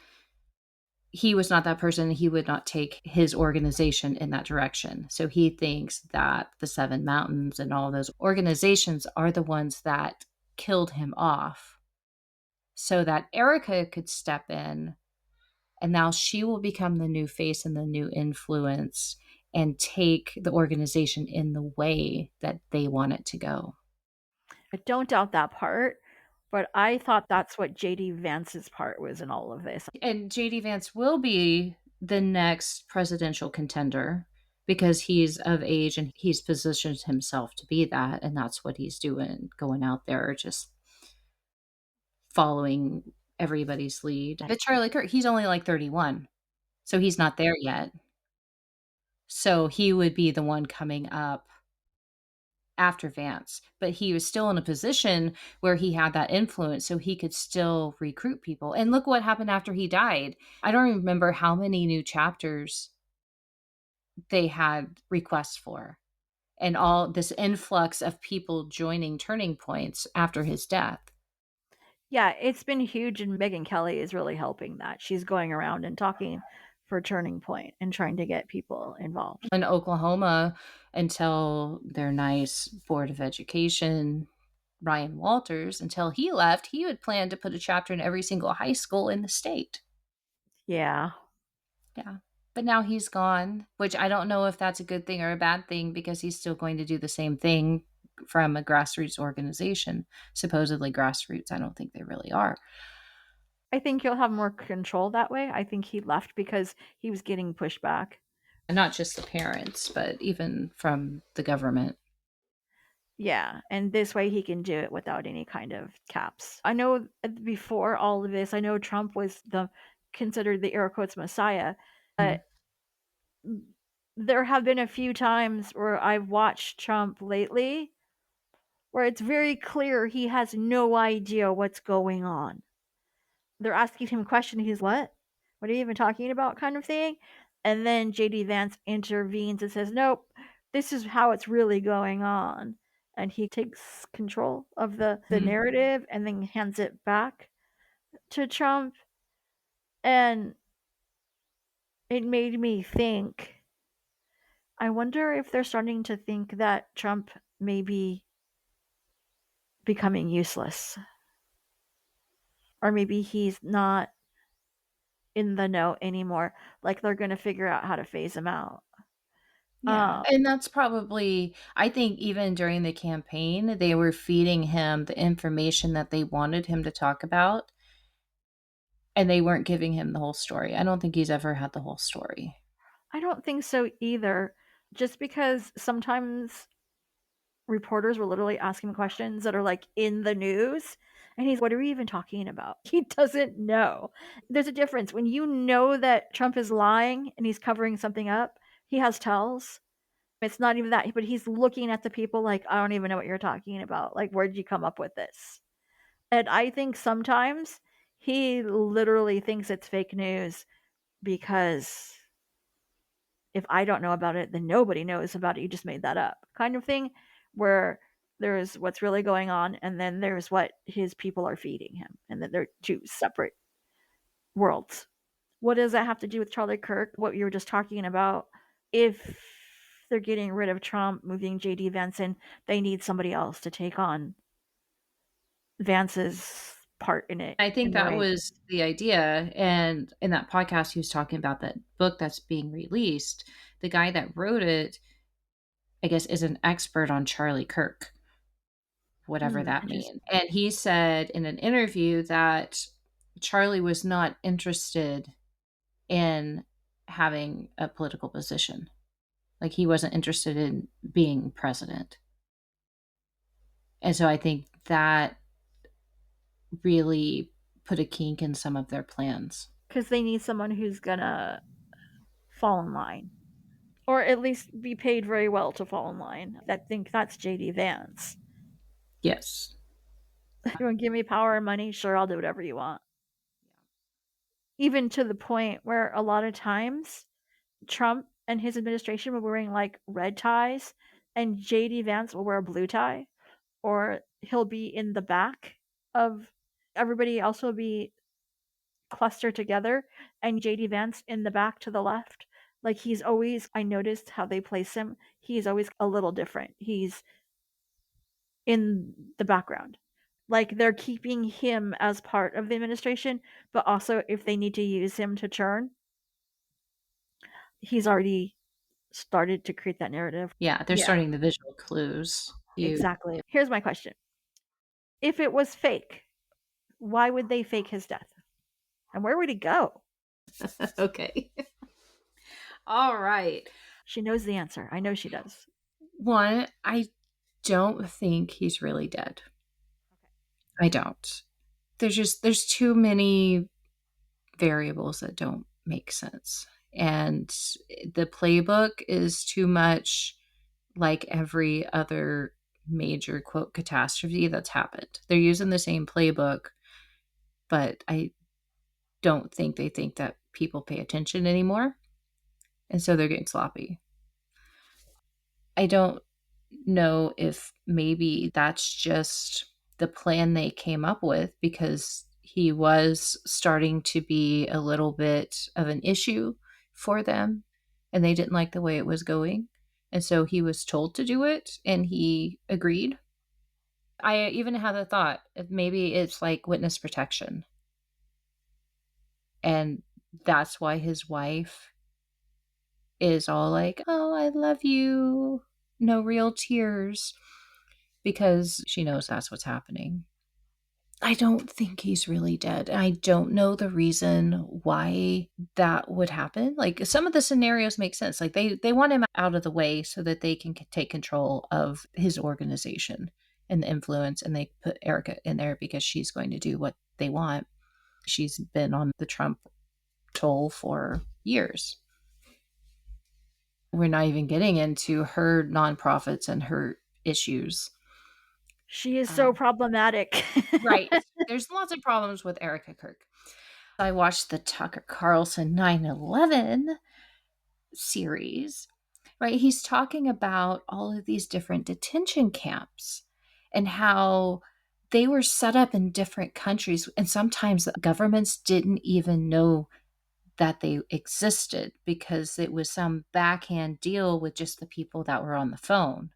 he was not that person. He would not take his organization in that direction. So he thinks that the Seven Mountains and all those organizations are the ones that killed him off so that Erica could step in, and now she will become the new face and the new influence and take the organization in the way that they want it to go. I don't doubt that part, but I thought that's what JD Vance's part was in all of this. And JD Vance will be the next presidential contender because he's of age and he's positioned himself to be that. And that's what he's doing, going out there, just following everybody's lead. But Charlie Kirk, he's only like 31. So he's not there yet. So he would be the one coming up after Vance, but he was still in a position where he had that influence, so he could still recruit people. And look what happened after he died. I don't remember how many new chapters they had requests for, and all this influx of people joining Turning Points after his death. Yeah, it's been huge, and Megyn Kelly is really helping that. She's going around and talking for Turning Point and trying to get people involved. In Oklahoma, until their nice Board of Education, Ryan Walters, until he left, he had planned to put a chapter in every single high school in the state. Yeah. Yeah. But now he's gone, which I don't know if that's a good thing or a bad thing, because he's still going to do the same thing from a grassroots organization. Supposedly grassroots. I don't think they really are. I think you'll have more control that way. I think he left because he was getting pushback. Not just the parents, but even from the government. Yeah, and this way he can do it without any kind of caps. I know before all of this, I know Trump was considered the air quotes messiah, but there have been a few times where I've watched Trump lately where it's very clear he has no idea what's going on. They're asking him questions, he's what? What are you even talking about, kind of thing? And then JD Vance intervenes and says, nope, this is how it's really going on. And he takes control of the narrative and then hands it back to Trump. And it made me think, I wonder if they're starting to think that Trump may be becoming useless. Or maybe he's not in the know anymore. Like they're going to figure out how to phase him out. Yeah. And that's probably, I think even during the campaign, they were feeding him the information that they wanted him to talk about, and they weren't giving him the whole story. I don't think he's ever had the whole story. I don't think so either. Just because sometimes reporters will literally ask him questions that are like in the news, and he's, what are we even talking about? He doesn't know. There's a difference. When you know that Trump is lying and he's covering something up, he has tells. It's not even that, but he's looking at the people like, I don't even know what you're talking about. Like, where'd you come up with this? And I think sometimes he literally thinks it's fake news because if I don't know about it, then nobody knows about it. You just made that up, kind of thing, where there's what's really going on, and then there's what his people are feeding him, and then they're two separate worlds. What does that have to do with Charlie Kirk? What you were just talking about? If they're getting rid of Trump, moving JD Vance in, they need somebody else to take on Vance's part in it. I think that was the idea. And in that podcast, he was talking about that book that's being released. The guy that wrote it, I guess, is an expert on Charlie Kirk, whatever that means. And he said in an interview that Charlie was not interested in having a political position. Like, he wasn't interested in being president. And so I think that really put a kink in some of their plans. Because they need someone who's gonna fall in line. Or at least be paid very well to fall in line. I think that's JD Vance. Yes. You want to give me power and money? Sure, I'll do whatever you want. Even to the point where a lot of times Trump and his administration were wearing like red ties, and JD Vance will wear a blue tie, or he'll be in the back of everybody else will be clustered together, and JD Vance in the back to the left. Like, he's always, I noticed how they place him, he's always a little different. He's in the background. Like, they're keeping him as part of the administration, but also if they need to use him to churn, he's already started to create that narrative. Yeah, they're starting the visual clues. Exactly. Here's my question. If it was fake, why would they fake his death? And where would he go? Okay. All right. She knows the answer. I know she does. One, I don't think he's really dead. Okay. I don't. There's too many variables that don't make sense. And the playbook is too much like every other major, quote, catastrophe that's happened. They're using the same playbook, but I don't think they think that people pay attention anymore. And so they're getting sloppy. I don't know if maybe that's just the plan they came up with, because he was starting to be a little bit of an issue for them and they didn't like the way it was going. And so he was told to do it and he agreed. I even had the thought of maybe it's like witness protection. And that's why his wife is all like, oh, I love you. No real tears. Because she knows that's what's happening. I don't think he's really dead. I don't know the reason why that would happen. Like, some of the scenarios make sense. Like, they want him out of the way so that they can take control of his organization and the influence. And they put Erica in there because she's going to do what they want. She's been on the Trump toll for years. We're not even getting into her nonprofits and her issues. She is so problematic. Right. There's lots of problems with Erica Kirk. I watched the Tucker Carlson 9/11 series, right? He's talking about all of these different detention camps and how they were set up in different countries. And sometimes the governments didn't even know that they existed because it was some backhand deal with just the people that were on the phone.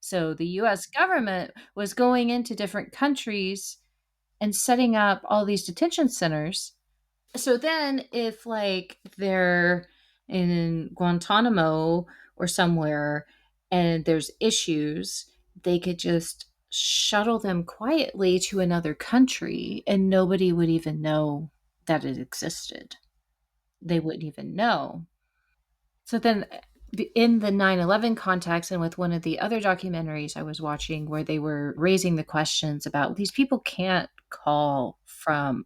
So the US government was going into different countries and setting up all these detention centers. So then if like they're in Guantanamo or somewhere and there's issues, they could just shuttle them quietly to another country and nobody would even know that it existed. They wouldn't even know. So then in the 9/11 context and with one of the other documentaries I was watching where they were raising the questions about these people can't call from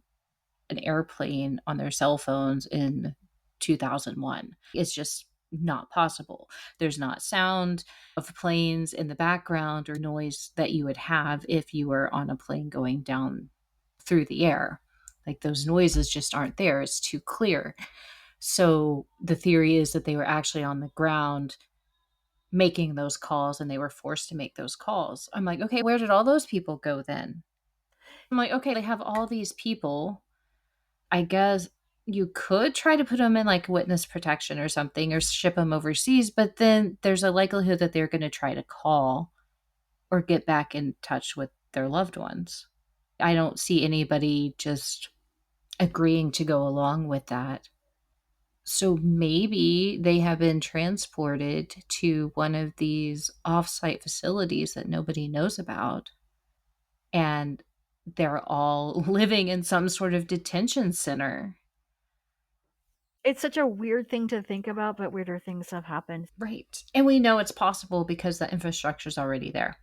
an airplane on their cell phones in 2001. It's just not possible. There's not sound of planes in the background or noise that you would have if you were on a plane going down through the air. Like those noises just aren't there. It's too clear. So the theory is that they were actually on the ground making those calls and they were forced to make those calls. I'm like, okay, where did all those people go then? I'm like, okay, they have all these people. I guess you could try to put them in like witness protection or something or ship them overseas, but then there's a likelihood that they're going to try to call or get back in touch with their loved ones. I don't see anybody just agreeing to go along with that. So maybe they have been transported to one of these offsite facilities that nobody knows about. And they're all living in some sort of detention center. It's such a weird thing to think about, but weirder things have happened. Right. And we know it's possible because the infrastructure is already there.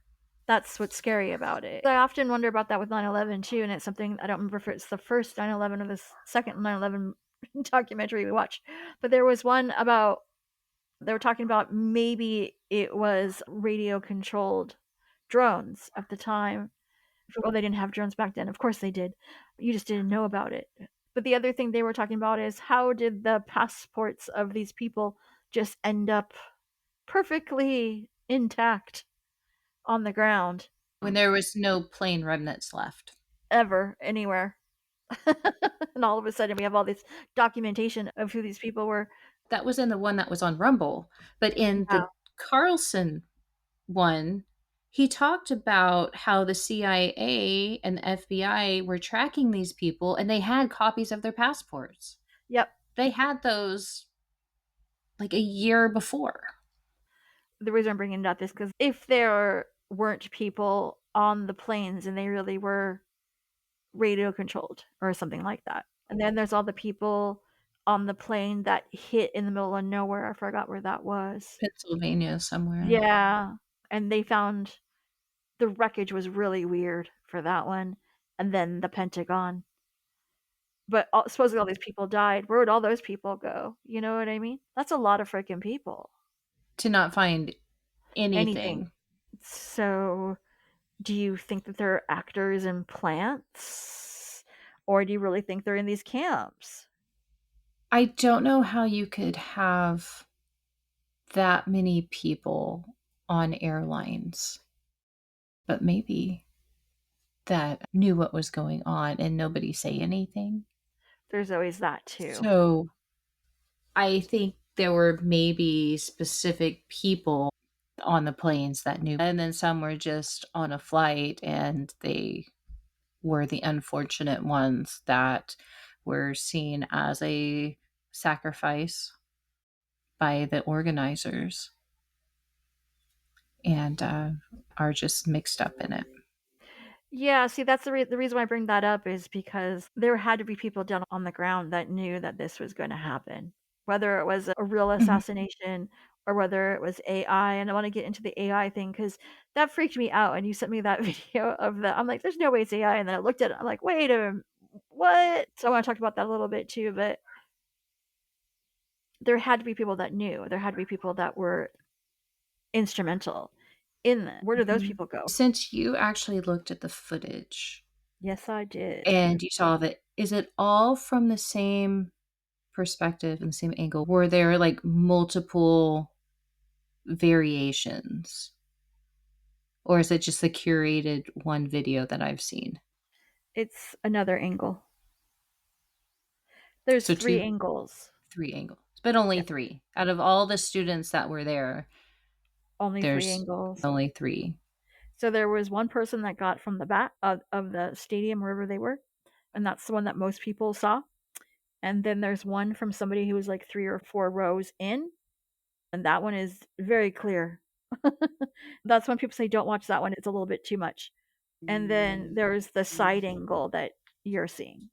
That's what's scary about it. I often wonder about that with 9/11 too, and it's something I don't remember if it's the first 9/11 or the second 9/11 documentary we watched, but there was one about they were talking about maybe it was radio controlled drones at the time. Well, they didn't have drones back then. Of course they did. You just didn't know about it. But the other thing they were talking about is how did the passports of these people just end up perfectly intact on the ground When there was no plane remnants left. ever anywhere. And all of a sudden we have all this documentation of who these people were. That was in the one that was on Rumble. But in Yeah. the Carlson one, he talked about how the CIA and the FBI were tracking these people and they had copies of their passports. Yep. They had those like a year before. The reason I'm bringing it up is because if there weren't people on the planes and they really were radio controlled or something like that. And then there's all the people on the plane that hit in the middle of nowhere. I forgot where that was. Pennsylvania somewhere. Yeah. And they found the wreckage was really weird for that one. And then the Pentagon. But supposedly all these people died. Where would all those people go? You know what I mean? That's a lot of freaking people. To not find anything. Anything. So do you think that they're actors in plants? Or do you really think they're in these camps? I don't know how you could have that many people on airlines, but maybe that knew what was going on and nobody say anything. There's always that too. So I think there were maybe specific people on the planes that knew, and then some were just on a flight and they were the unfortunate ones that were seen as a sacrifice by the organizers and are just mixed up in it. Yeah, see, that's the reason why I bring that up is because there had to be people down on the ground that knew that this was going to happen, whether it was a real assassination or whether it was AI. And I want to get into the AI thing because that freaked me out. And you sent me that video of the, I'm like, there's no way it's AI. And then I looked at it, I'm like, wait a minute, what? So I want to talk about that a little bit too, but there had to be people that knew. There had to be people that were instrumental in that. Where did those people go? Since you actually looked at the footage Yes, I did. and you saw that, is it all from the same perspective and the same angle? Were there like multiple variations? Or is it just the curated one video that I've seen? It's another angle. There's So three angles. 3 angles, but only 3 out of all the students that were there. Only There's 3 angles. only 3. So there was one person that got from the back of the stadium, wherever they were, and that's the one that most people saw. And then there's one from somebody who was like 3 or 4 rows in, And that one is very clear. That's when people say don't watch that one. It's a little bit too much. And then there's the side angle that you're seeing.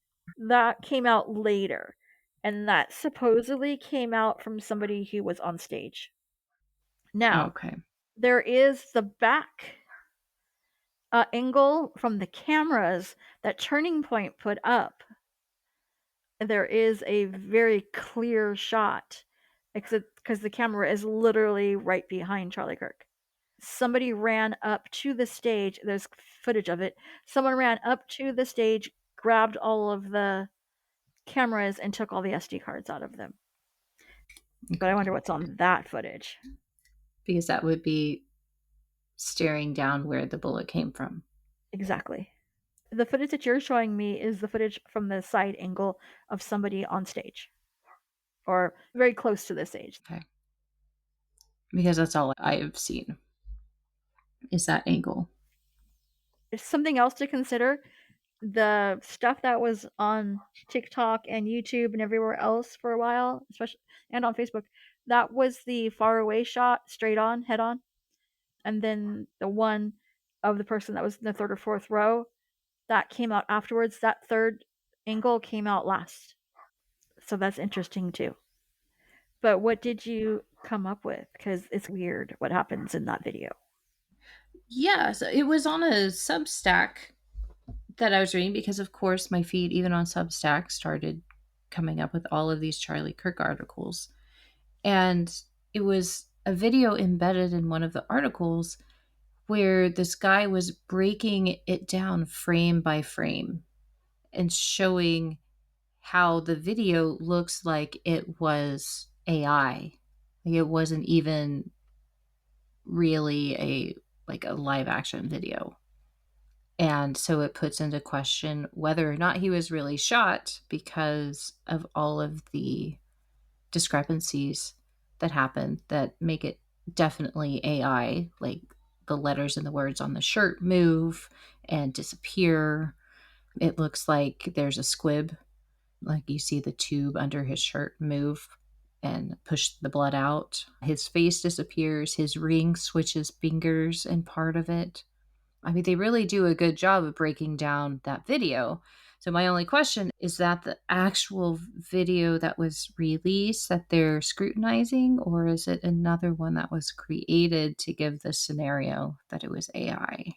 That came out later. And that supposedly came out from somebody who was on stage. Now, Okay. there is the back angle from the cameras that Turning Point put up. There is a very clear shot because the camera is literally right behind Charlie Kirk. Somebody ran up to the stage. There's footage of it. Someone ran up to the stage, grabbed all of the cameras, and took all the SD cards out of them. But I wonder what's on that footage. Because that would be staring down where the bullet came from. Exactly. The footage that you're showing me is the footage from the side angle of somebody on stage. Or very close to the stage. Okay. Because that's all I've seen is that angle. There's something else to consider. The stuff that was on TikTok and YouTube and everywhere else for a while, especially and on Facebook, that was the far away shot, straight on, head on. And then the one of the person that was in the third or fourth row, that came out afterwards. That third angle came out last. So that's interesting too. But what did you come up with? Because it's weird what happens in that video. Yeah, so it was on a Substack that I was reading because, of course, my feed, even on Substack, started coming up with all of these Charlie Kirk articles. And it was a video embedded in one of the articles where this guy was breaking it down frame by frame and showing how the video looks like it was AI. Like it wasn't even really a live action video. And so it puts into question whether or not he was really shot because of all of the discrepancies that happen that make it definitely AI, like the letters and the words on the shirt move and disappear. It looks like there's a squib, like you see the tube under his shirt move and push the blood out. His face disappears, his ring switches fingers in part of it. I mean, they really do a good job of breaking down that video. So my only question is that the actual video that was released that they're scrutinizing, or is it another one that was created to give the scenario that it was AI?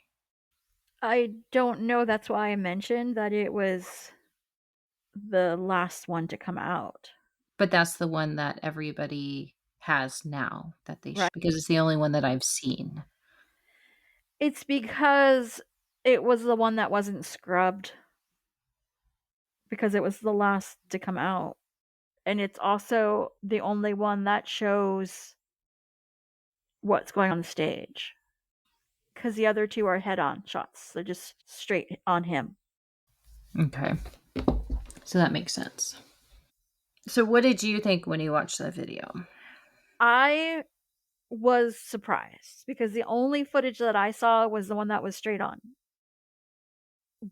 I don't know. That's why I mentioned that it was the last one to come out. But that's the one that everybody has now that they Right. because it's the only one that I've seen. It's because it was the one that wasn't scrubbed. Because it was the last to come out. And it's also the only one that shows what's going on the stage. Because the other two are head-on shots. They're just straight on him. Okay. So that makes sense. So what did you think when you watched that video? I was surprised because the only footage that I saw was the one that was straight on.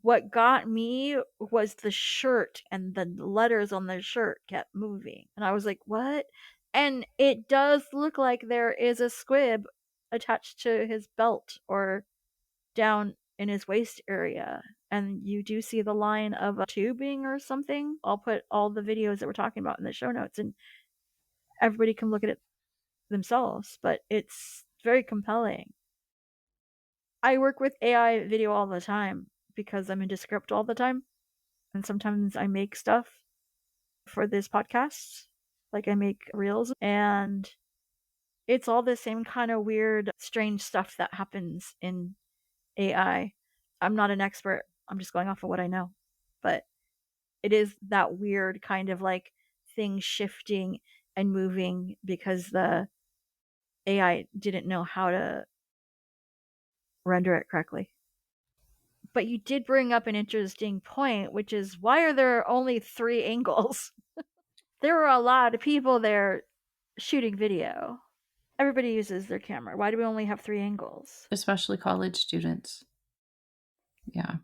What got me was the shirt, and the letters on the shirt kept moving. And I was like, what? And it does look like there is a squib attached to his belt or down in his waist area. And you do see the line of tubing or something. I'll put all the videos that we're talking about in the show notes, and everybody can look at it themselves. But it's very compelling. I work with AI video all the time because I'm into script all the time. And sometimes I make stuff for this podcast. Like I make reels, and it's all the same kind of weird, strange stuff that happens in AI. I'm not an expert. I'm just going off of what I know. But it is that weird kind of like things shifting and moving because the AI didn't know how to render it correctly. But you did bring up an interesting point, which is why are there only 3 angles? There were a lot of people there shooting video. Everybody uses their camera. Why do we only have 3 angles? Especially college students. Yeah.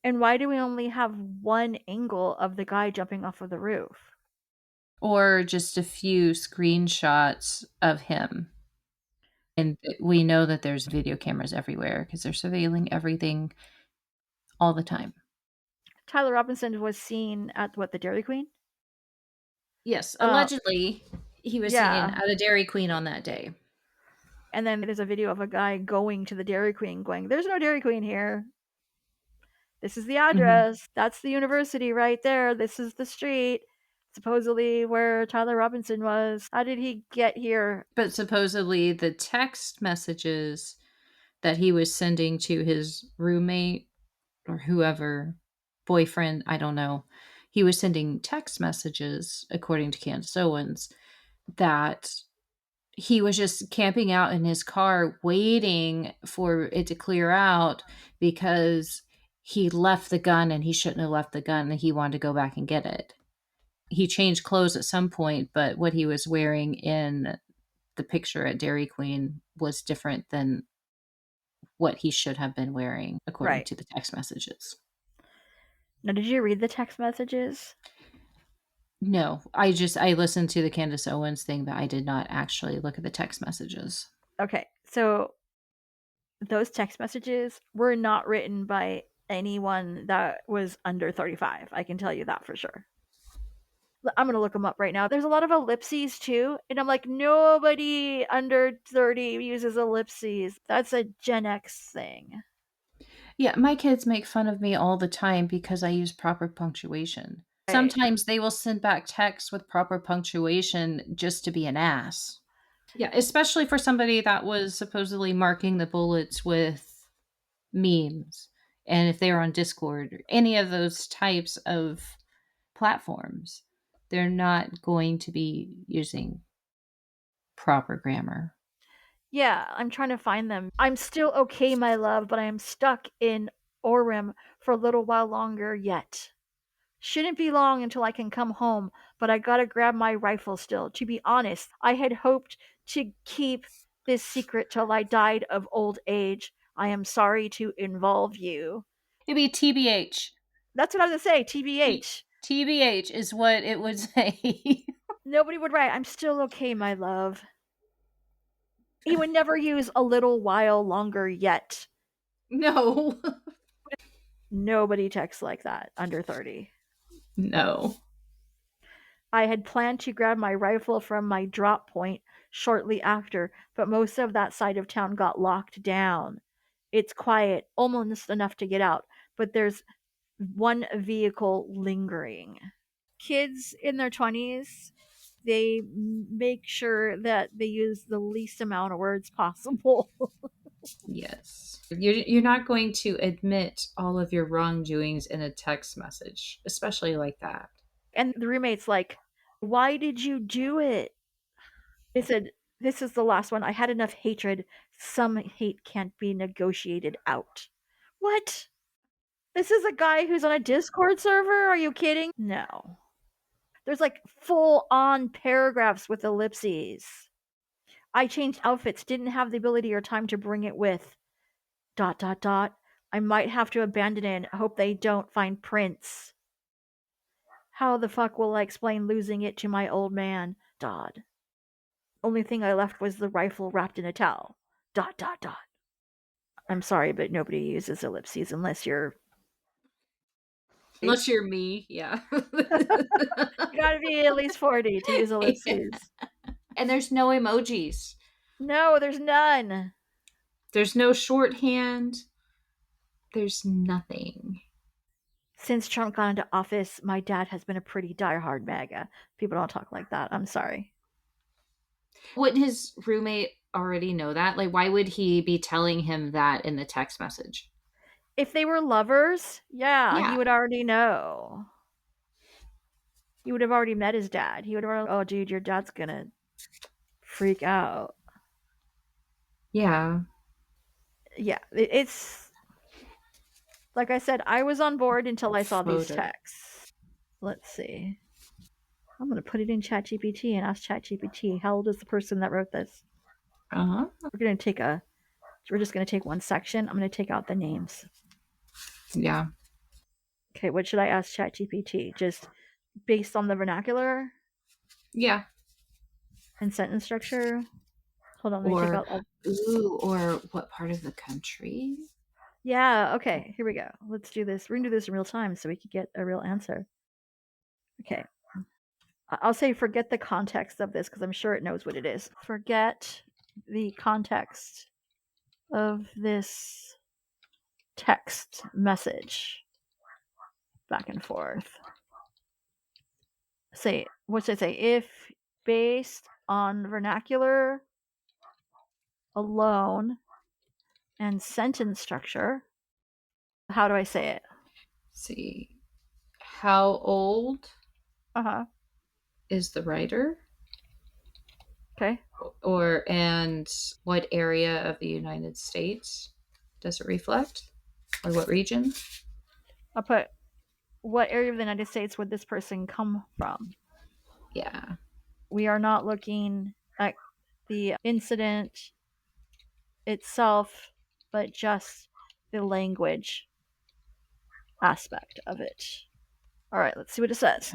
And why do we only have one angle of the guy jumping off of the roof? or just a few screenshots of him. And we know that there's video cameras everywhere because they're surveilling everything all the time. Tyler Robinson was seen at the Dairy Queen? Yes, allegedly, he was seen yeah. at a Dairy Queen on that day. And then there's a video of a guy going to the Dairy Queen going, "There's no Dairy Queen here. This is the address. That's the university right there. This is the street." Supposedly where Tyler Robinson was. How did he get here? But supposedly the text messages that he was sending to his roommate or whoever, boyfriend, I don't know. He was sending text messages, according to Candace Owens, that he was just camping out in his car waiting for it to clear out because he left the gun and he shouldn't have left the gun and he wanted to go back and get it. He changed clothes at some point, but what he was wearing in the picture at Dairy Queen was different than what he should have been wearing, according to the text messages. Now, did you read the text messages? No, I listened to the Candace Owens thing, but I did not actually look at the text messages. Okay, so those text messages were not written by anyone that was under 35. I can tell you that for sure. I'm going to look them up right now. There's a lot of ellipses too. And I'm like, nobody under 30 uses ellipses. That's a Gen X thing. Yeah, my kids make fun of me all the time because I use proper punctuation. Right. Sometimes they will send back texts with proper punctuation just to be an ass. Yeah, especially for somebody that was supposedly marking the bullets with memes. And if they're on Discord or any of those types of platforms, they're not going to be using proper grammar. Yeah, I'm trying to find them. I'm still okay, my love, but I am stuck in Orem for a little while longer yet. Shouldn't be long until I can come home, but I gotta grab my rifle still. To be honest, I had hoped to keep this secret till I died of old age. I am sorry to involve you. It'd be TBH. That's what I was gonna say, TBH. TBH is what it would say. Nobody would write, "I'm still okay, my love." He would never use "a little while longer yet." No. Nobody texts like that under 30. No. I had planned to grab my rifle from my drop point shortly after, but most of that side of town got locked down. It's quiet, almost enough to get out, but there's one vehicle lingering. Kids in their 20s, they make sure that they use the least amount of words possible. Yes. You're not going to admit all of your wrongdoings in a text message, especially like that. And the roommate's like, "Why did you do it?" They said, "This is the last one. I had enough hatred. Some hate can't be negotiated out." What? This is a guy who's on a Discord server? Are you kidding? No. There's like full on paragraphs with ellipses. I changed outfits, didn't have the ability or time to bring it with. ... I might have to abandon it and hope they don't find prints. How the fuck will I explain losing it to my old man? ... Only thing I left was the rifle wrapped in a towel. ... I'm sorry, but nobody uses ellipses unless you're me, yeah. You gotta be at least 40 to use ellipses. Yeah. And there's no emojis. No, there's none. There's no shorthand. There's nothing. Since Trump got into office, my dad has been a pretty diehard MAGA. People don't talk like that. I'm sorry. Wouldn't his roommate already know that? Like, why would he be telling him that in the text message? If they were lovers, yeah. He would already know. He would have already met his dad. He would have, "Oh, dude, your dad's gonna freak out." Yeah. Yeah, it's like I said, I was on board until I saw these texts. Let's see. I'm gonna put it in ChatGPT and ask ChatGPT, how old is the person that wrote this? Uh-huh. We're just gonna take one section. I'm gonna take out the names. Yeah. Okay, what should I ask ChatGPT? Just based on the vernacular? Yeah. And sentence structure. Hold on, let me take out all. Or what part of the country? Yeah, okay, here we go. Let's do this. We're gonna do this in real time so we can get a real answer. Okay. I'll say forget the context of this because I'm sure it knows what it is. Forget the context of this text message back and forth. Say, what should I say? If based on vernacular alone and sentence structure, how do I say it? See. How old is the writer? Okay. And what area of the United States does it reflect? Or what region? I'll put what area of the United States would this person come from? Yeah. We are not looking at the incident itself, but just the language aspect of it. All right, let's see what it says.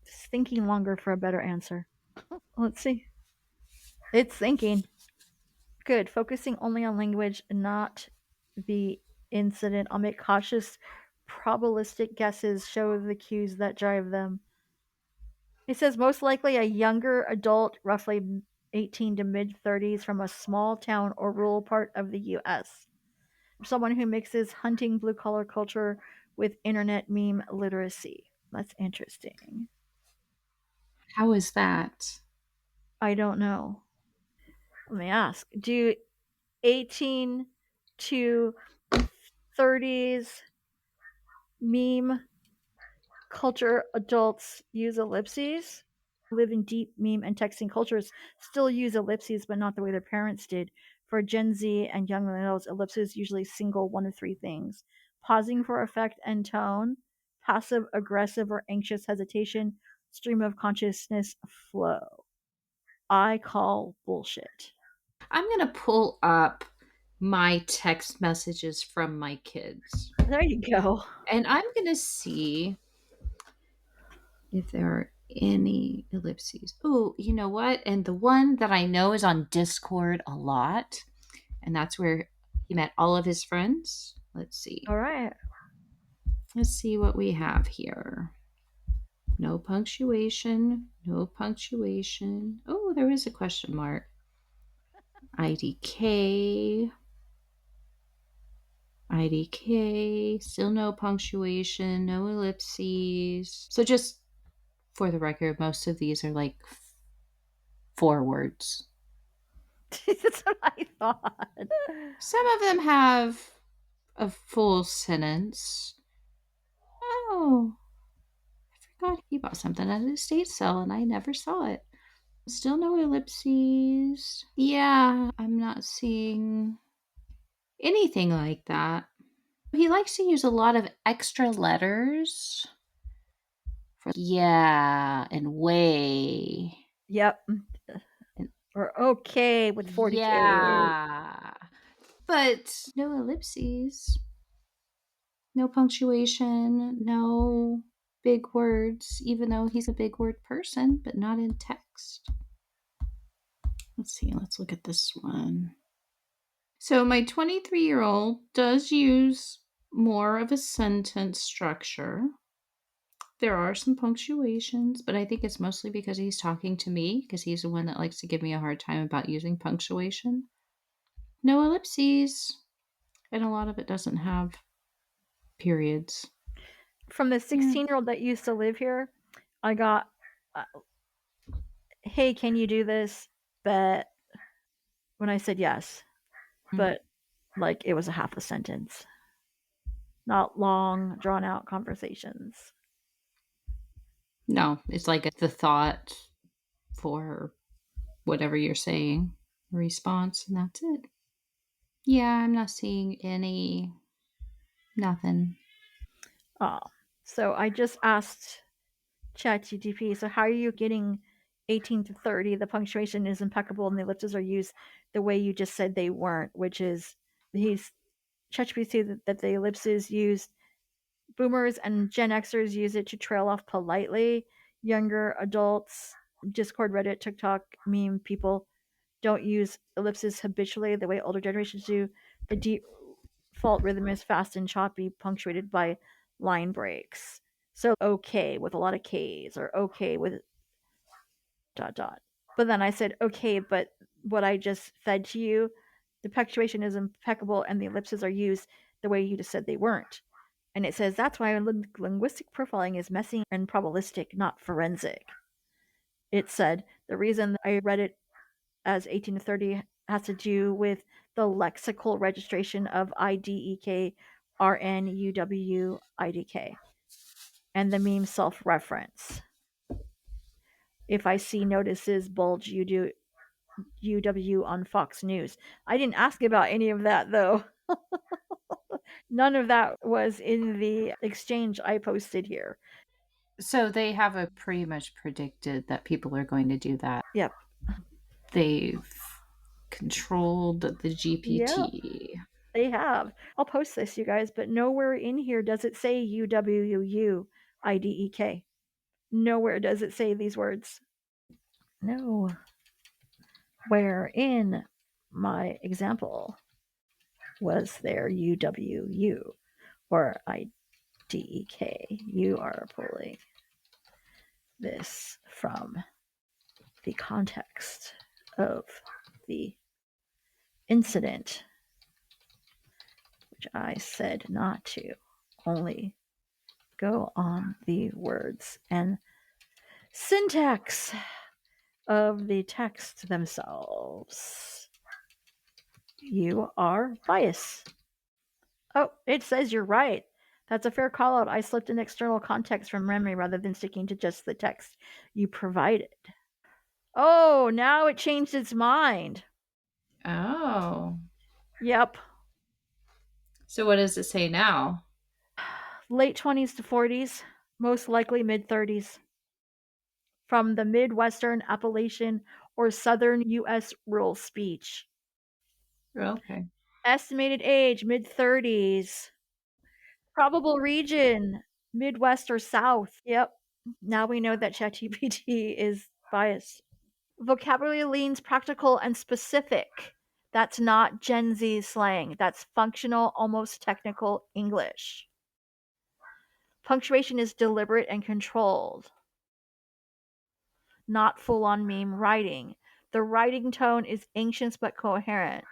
Just thinking longer for a better answer. Let's see. It's thinking. Good. Focusing only on language, not the incident. I'll make cautious, probabilistic guesses, show the cues that drive them. It says most likely a younger adult, roughly 18 to mid 30s, from a small town or rural part of the U.S. Someone who mixes hunting blue collar culture with internet meme literacy. That's interesting. How is that? I don't know. Let me ask. Do 18 to 30s meme culture adults use ellipses? Live in deep meme and texting cultures still use ellipses, but not the way their parents did. For Gen Z and young millennials, ellipses usually single one of three things: pausing for effect and tone, passive aggressive or anxious hesitation, stream of consciousness flow. I call bullshit. I'm going to pull up my text messages from my kids. There you go. And I'm going to see if there are any ellipses. Oh, you know what? And the one that I know is on Discord a lot, and that's where he met all of his friends. Let's see. All right. Let's see what we have here. No punctuation. No punctuation. Oh, there is a question mark. IDK. IDK. Still no punctuation. No ellipses. So just for the record, most of these are like 4 words. That's what I thought. Some of them have a full sentence. Oh, I forgot he bought something at an estate sale and I never saw it. Still no ellipses. Yeah, I'm not seeing anything like that. He likes to use a lot of extra letters for yeah and way. Yep. Or okay with 42. Yeah. But no ellipses. No punctuation, no big words, even though he's a big word person, but not in text. Let's see, let's look at this one. So my 23-year-old does use more of a sentence structure. There are some punctuations, but I think it's mostly because he's talking to me, because he's the one that likes to give me a hard time about using punctuation. No ellipses, and a lot of it doesn't have periods. From the 16-year-old that used to live here, I got, hey, can you do this? But when I said yes, but like it was a half a sentence, not long, drawn out conversations. No, it's like the thought for whatever you're saying, response, and that's it. Yeah, I'm not seeing nothing. Oh, so I just asked ChatGPT, so how are you getting 18 to 30? The punctuation is impeccable and the ellipses are used the way you just said they weren't, which is ChatGPT that the ellipses used. Boomers and Gen Xers use it to trail off politely. Younger adults Discord, Reddit, TikTok, meme people don't use ellipses habitually the way older generations do. The default rhythm is fast and choppy, punctuated by line breaks. So okay with a lot of K's, or okay with ... But then I said, okay, but what I just fed to you, the punctuation is impeccable and the ellipses are used the way you just said they weren't. And it says that's why linguistic profiling is messy and probabilistic, not forensic. It said the reason I read it as 18 to 30 has to do with the lexical registration of IDEK, RNUW, IDK, and the meme self reference. If I see notices bulge UW on Fox News. I didn't ask about any of that though. None of that was in the exchange I posted here. So they have a pretty much predicted that people are going to do that. Yep. They've controlled the GPT. Yep, they have. I'll post this, you guys, but nowhere in here does it say UWU IDEK. Nowhere does it say these words. No. Where in my example was there UWU or IDEK? You are pulling this from the context of the incident, which I said not to, only go on the words and syntax of the text themselves. You are biased. Oh, it says you're right. That's a fair call out. I slipped in external context from memory rather than sticking to just the text you provided. Oh, now it changed its mind. Oh. Yep. So what does it say now? Late 20s to 40s, most likely mid 30s. From the Midwestern, Appalachian, or Southern U.S. rural speech. Okay. Estimated age, mid 30s. Probable region, Midwest or South. Yep. Now we know that ChatGPT is biased. Vocabulary leans practical and specific. That's not Gen Z slang. That's functional, almost technical English. Punctuation is deliberate and controlled, not full on meme writing. The writing tone is anxious but coherent.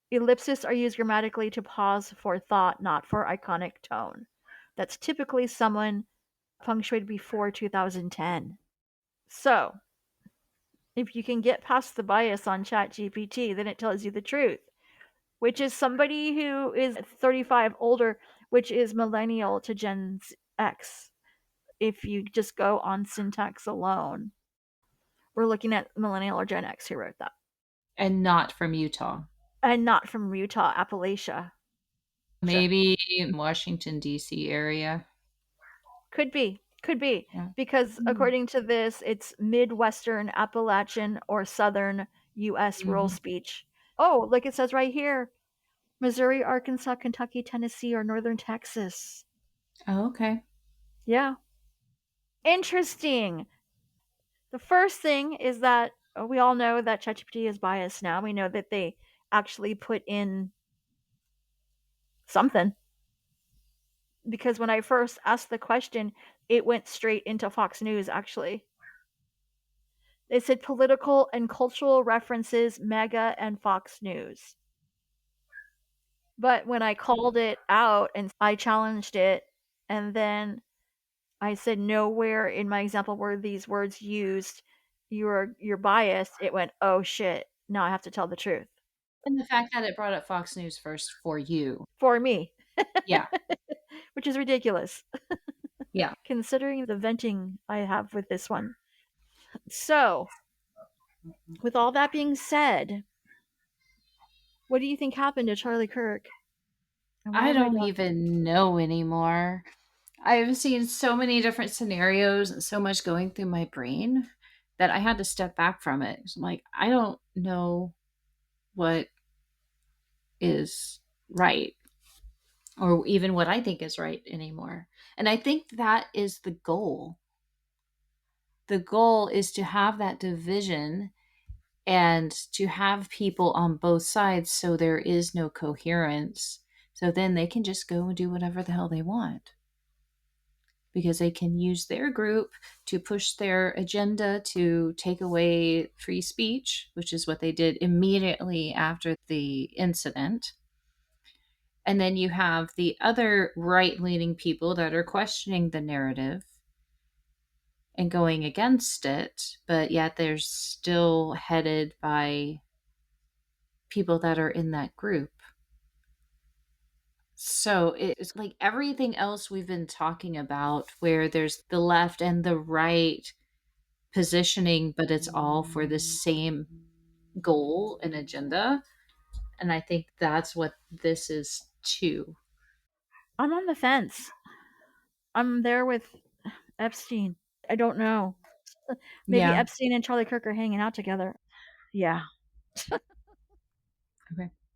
Ellipses are used grammatically to pause for thought, not for iconic tone. That's typically someone punctuated before 2010. So, if you can get past the bias on ChatGPT, then it tells you the truth, which is somebody who is 35 older, which is millennial to Gen X. If you just go on syntax alone, we're looking at millennial or Gen X who wrote that. And not from Utah. And not from Utah, Appalachia. Maybe Washington, D.C. area. Could be. Yeah. Because according to this, it's Midwestern, Appalachian, or Southern U.S. rural speech. Oh, like it says right here, Missouri, Arkansas, Kentucky, Tennessee, or Northern Texas. Oh, okay. Yeah. Interesting. The first thing is that we all know that ChatGPT is biased now. We know that they actually put in something. Because when I first asked the question, it went straight into Fox News, actually. They said political and cultural references, Mega and Fox News. But when I called it out and I challenged it, and then I said nowhere in my example were these words used, you're biased, it went, oh shit, now I have to tell the truth. And the fact that it brought up Fox News first for you. For me. Yeah. Which is ridiculous. Yeah. Considering the venting I have with this one. So, with all that being said, what do you think happened to Charlie Kirk? I don't even know anymore. I've seen so many different scenarios and so much going through my brain that I had to step back from it. I'm like, I don't know what is right or even what I think is right anymore. And I think that is the goal. the goal is to have that division and to have people on both sides so there is no coherence. So then they can just go and do whatever the hell they want. Because they can use their group to push their agenda to take away free speech, which is what they did immediately after the incident. And then you have the other right-leaning people that are questioning the narrative and going against it, but yet they're still headed by people that are in that group. So it's like everything else we've been talking about, where there's the left and the right positioning, but it's all for the same goal and agenda. And I think that's what this is too. I'm on the fence. I'm there with Epstein. I don't know. Maybe Yeah. Epstein and Charlie Kirk are hanging out together. Yeah. Okay.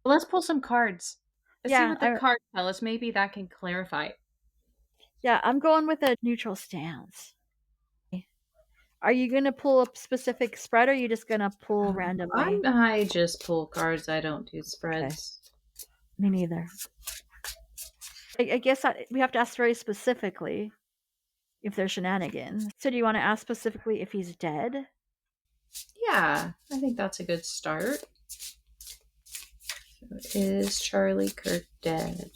Well, let's pull some cards. Let's see Yeah, what the cards tell us. Maybe that can clarify. Yeah, I'm going with a neutral stance. Are you going to pull a specific spread, or are you just going to pull randomly? I just pull cards. I don't do spreads. Okay. Me neither. I guess we have to ask very specifically if there's shenanigans. So do you want to ask specifically if he's dead? Yeah, I think that's a good start. So is Charlie Kirk dead?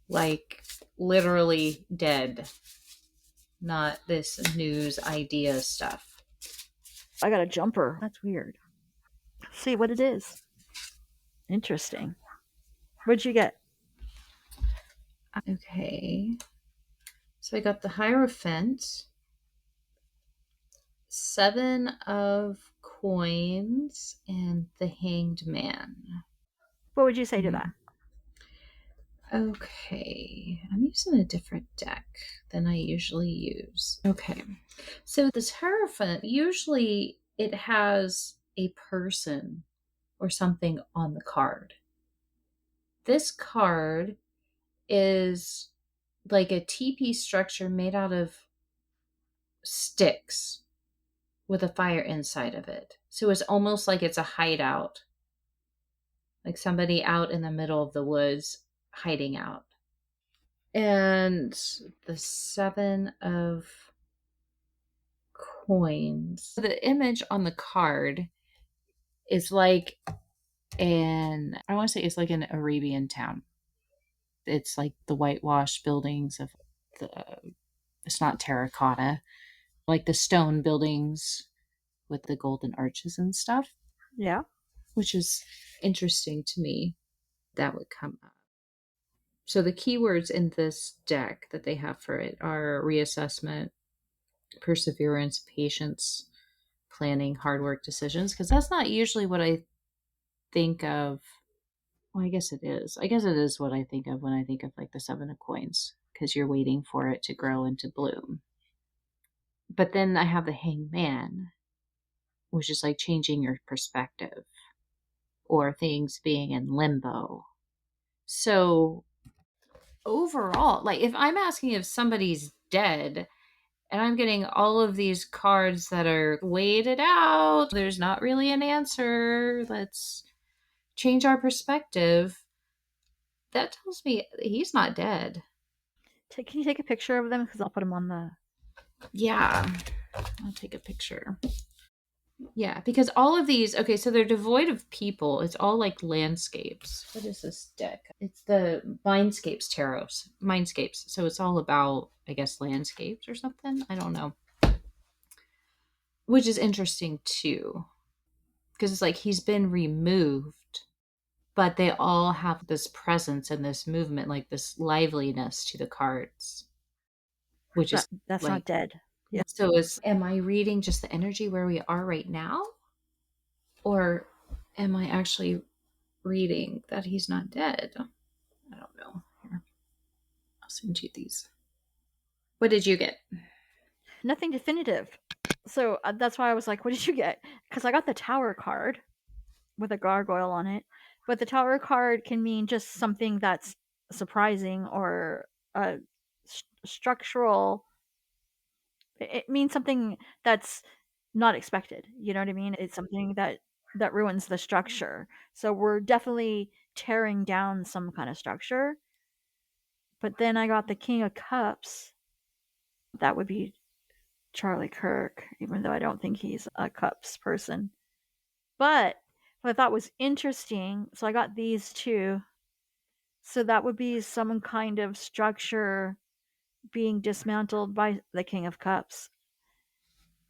Like, literally dead. Not this news idea stuff. I got a jumper. That's weird. Let's see what it is. Interesting. What'd you get? Okay. So I got the Hierophant, 7 of Coins, and the Hanged Man. What would you say to that? Okay, I'm using a different deck than I usually use. Okay, so this Hierophant, usually it has a person or something on the card. This card is like a teepee structure made out of sticks with a fire inside of it. So it's almost like it's a hideout, like somebody out in the middle of the woods hiding out. And the 7 of Coins. The image on the card is like I want to say it's like an Arabian town. It's like the whitewashed buildings of it's not terracotta, like the stone buildings with the golden arches and stuff. Yeah. Which is interesting to me. That would come up. So the keywords in this deck that they have for it are reassessment, perseverance, patience, planning, hard work, decisions, because that's not usually what I think of. Well, I guess it is. I guess it is what I think of when I think of like the 7 of Coins, because you're waiting for it to grow and to bloom. But then I have the Hanged Man, which is like changing your perspective or things being in limbo. So overall, like if I'm asking if somebody's dead and I'm getting all of these cards that are weighted out, there's not really an answer, let's change our perspective, that tells me he's not dead. Can you take a picture of them? Because I'll put them on the... Yeah, I'll take a picture. Yeah, because all of these, okay, so they're devoid of people. It's all like landscapes. What is this deck? It's the Mindscapes Tarot. Mindscapes. So it's all about, I guess, landscapes or something. I don't know. Which is interesting too. Because it's like he's been removed, but they all have this presence and this movement, like this liveliness to the cards. Which is that's like, not dead. Yeah. So am I reading just the energy where we are right now? Or am I actually reading that he's not dead? I don't know. Here, I'll send you these. What did you get? Nothing definitive. So that's why I was like, what did you get? Because I got the Tower card with a gargoyle on it. But the Tower card can mean just something that's surprising or structural. It means something that's not expected. You know what I mean? It's something that ruins the structure. So we're definitely tearing down some kind of structure. But then I got the King of Cups. That would be Charlie Kirk, even though I don't think he's a cups person. But what I thought was interesting, so I got these two. So that would be some kind of structure being dismantled by the King of Cups.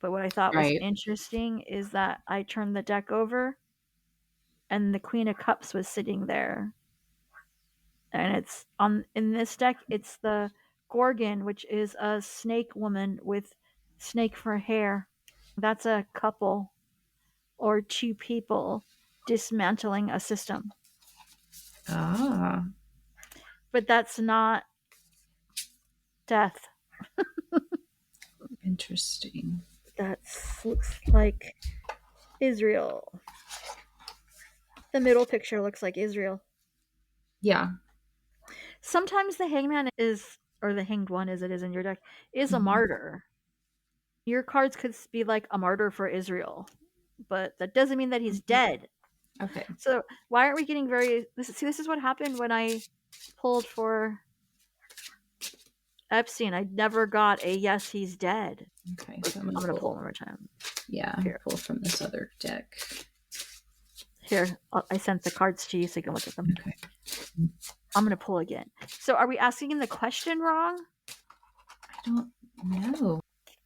But what I thought was Right. interesting is that I turned the deck over and the Queen of Cups was sitting there. And it's on in this deck it's the Gorgon, which is a snake woman with snake for hair. That's a couple or two people dismantling a system. Ah, But that's not death. interesting. That looks like Israel. The middle picture looks like Israel. Yeah. Sometimes the hangman is, or the hanged one as it is in your deck, is a martyr. Your cards could be like a martyr for Israel, but that doesn't mean that he's dead. Okay. So why aren't we getting very? This is what happened when I pulled for Epstein. I never got a yes, he's dead. Okay. So I'm gonna pull one more time. Yeah. Here. Pull from this other deck. Here, I sent the cards to you so you can look at them. Okay. I'm gonna pull again. So are we asking him the question wrong? I don't know.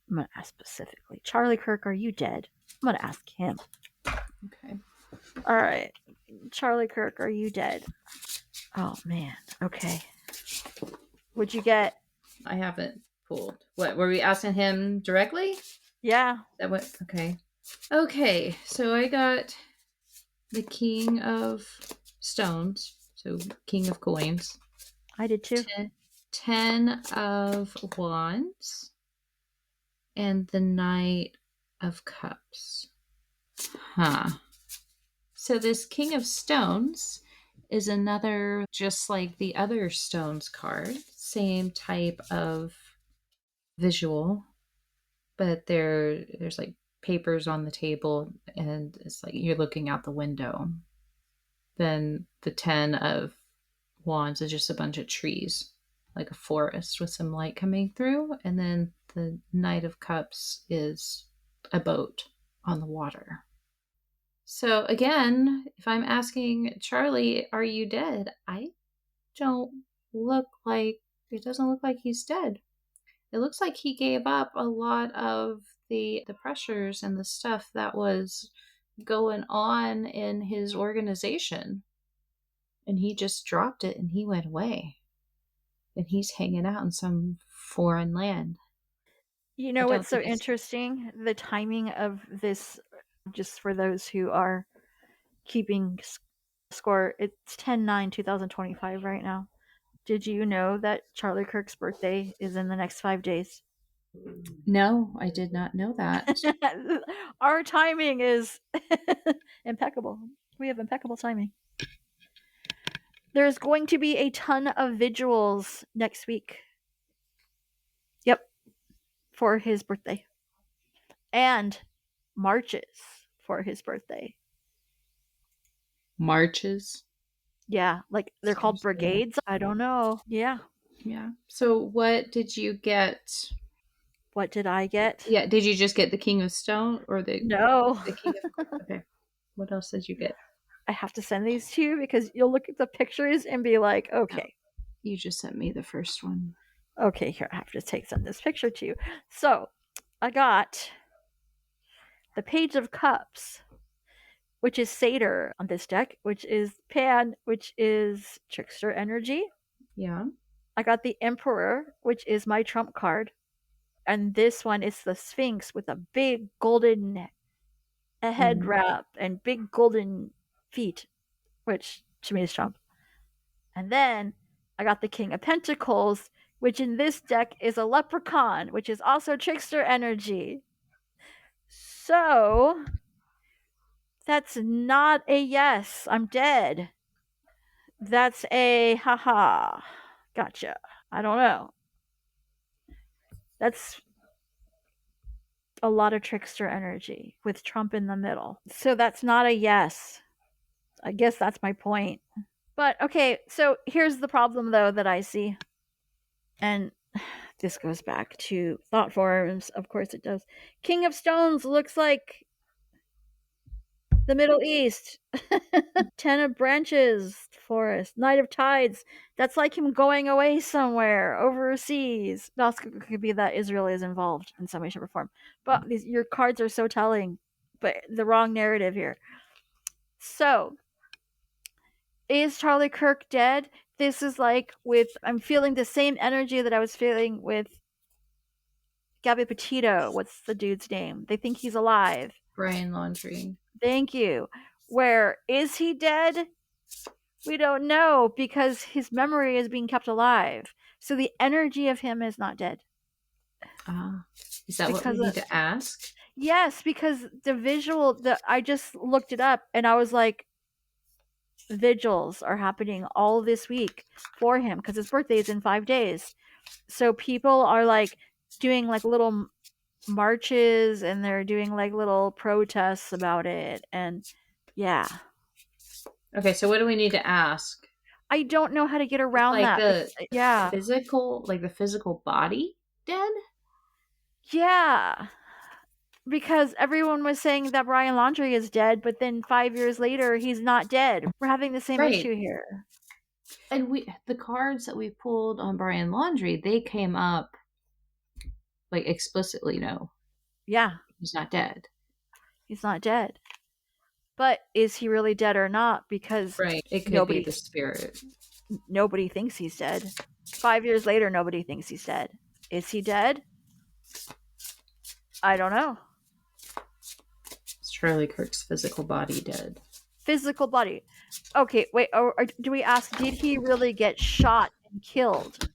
I'm gonna ask specifically. Charlie Kirk, are you dead? I'm gonna ask him. Okay. All right, Charlie Kirk, are you dead? Oh man. Okay. What'd you get? I haven't pulled. What were we asking him directly? Yeah. That what? Okay. Okay. So I got the King of Stones. So King of Coins. I did too. 10 of Wands. And the Knight of Cups. Huh. So this King of Stones is another, just like the other Stones card, same type of visual, but there's like papers on the table and it's like you're looking out the window. Then the 10 of Wands is just a bunch of trees, like a forest with some light coming through. And then the Knight of Cups is a boat on the water. So again, if I'm asking Charlie, are you dead? I don't look like, it doesn't look like he's dead. It looks like he gave up a lot of the pressures and the stuff that was going on in his organization. And he just dropped it and he went away. And he's hanging out in some foreign land. You know what's so interesting? The timing of this, just for those who are keeping score, it's 10/9/2025 right now. Did you know that Charlie Kirk's birthday is in the next 5 days? No, I did not know that. Our timing is impeccable. We have impeccable timing. There's going to be a ton of vigils next week. Yep. For his birthday. And marches for his birthday. Marches? Yeah, like they're called brigades. I don't know. Yeah. Yeah. So what did you get? What did I get? Yeah, did you just get the King of Stone or the No. the King of Okay. What else did you get? I have to send these to you because you'll look at the pictures and be like, okay. You just sent me the first one. Okay, here, I have to send this picture to you. So, I got the Page of Cups, which is Satyr on this deck, which is Pan, which is Trickster Energy. Yeah. I got the Emperor, which is my trump card. And this one is the Sphinx with a big golden head wrap and big golden feet, which to me is trump. And then I got the King of Pentacles, which in this deck is a Leprechaun, which is also Trickster Energy. So that's not a yes, I'm dead. That's a haha. Gotcha. I don't know. That's a lot of trickster energy with Trump in the middle. So that's not a yes. I guess that's my point. But okay, so here's the problem though that I see. And this goes back to thought forms. Of course it does. King of Stones looks like the Middle East. Ten of Branches forest. Knight of Tides. That's like him going away somewhere overseas. It also could be that Israel is involved in some way, shape, or form. But your cards are so telling, but the wrong narrative here. So, is Charlie Kirk dead? This is like I'm feeling the same energy that I was feeling with Gabby Petito. What's the dude's name? They think he's alive. Brian Laundrie. Thank you. Where is he dead? We don't know because his memory is being kept alive. So the energy of him is not dead. Is that what we need to ask? Yes, because the visual, I just looked it up and I was like, vigils are happening all this week for him because his birthday is in 5 days. So people are like doing like little marches and they're doing like little protests about it. And yeah. Okay, so what do we need to ask? I don't know how to get around that. The physical body dead? Yeah. Because everyone was saying that Brian Laundrie is dead, but then 5 years later, he's not dead. We're having the same issue here. And the cards that we pulled on Brian Laundrie, they came up like explicitly, no. Yeah. He's not dead. He's not dead. But is he really dead or not? Because it could be the spirit. Nobody thinks he's dead. 5 years later, nobody thinks he's dead. Is he dead? I don't know. Is Charlie Kirk's physical body dead? Physical body. Okay, wait. Or do we ask, did he really get shot and killed?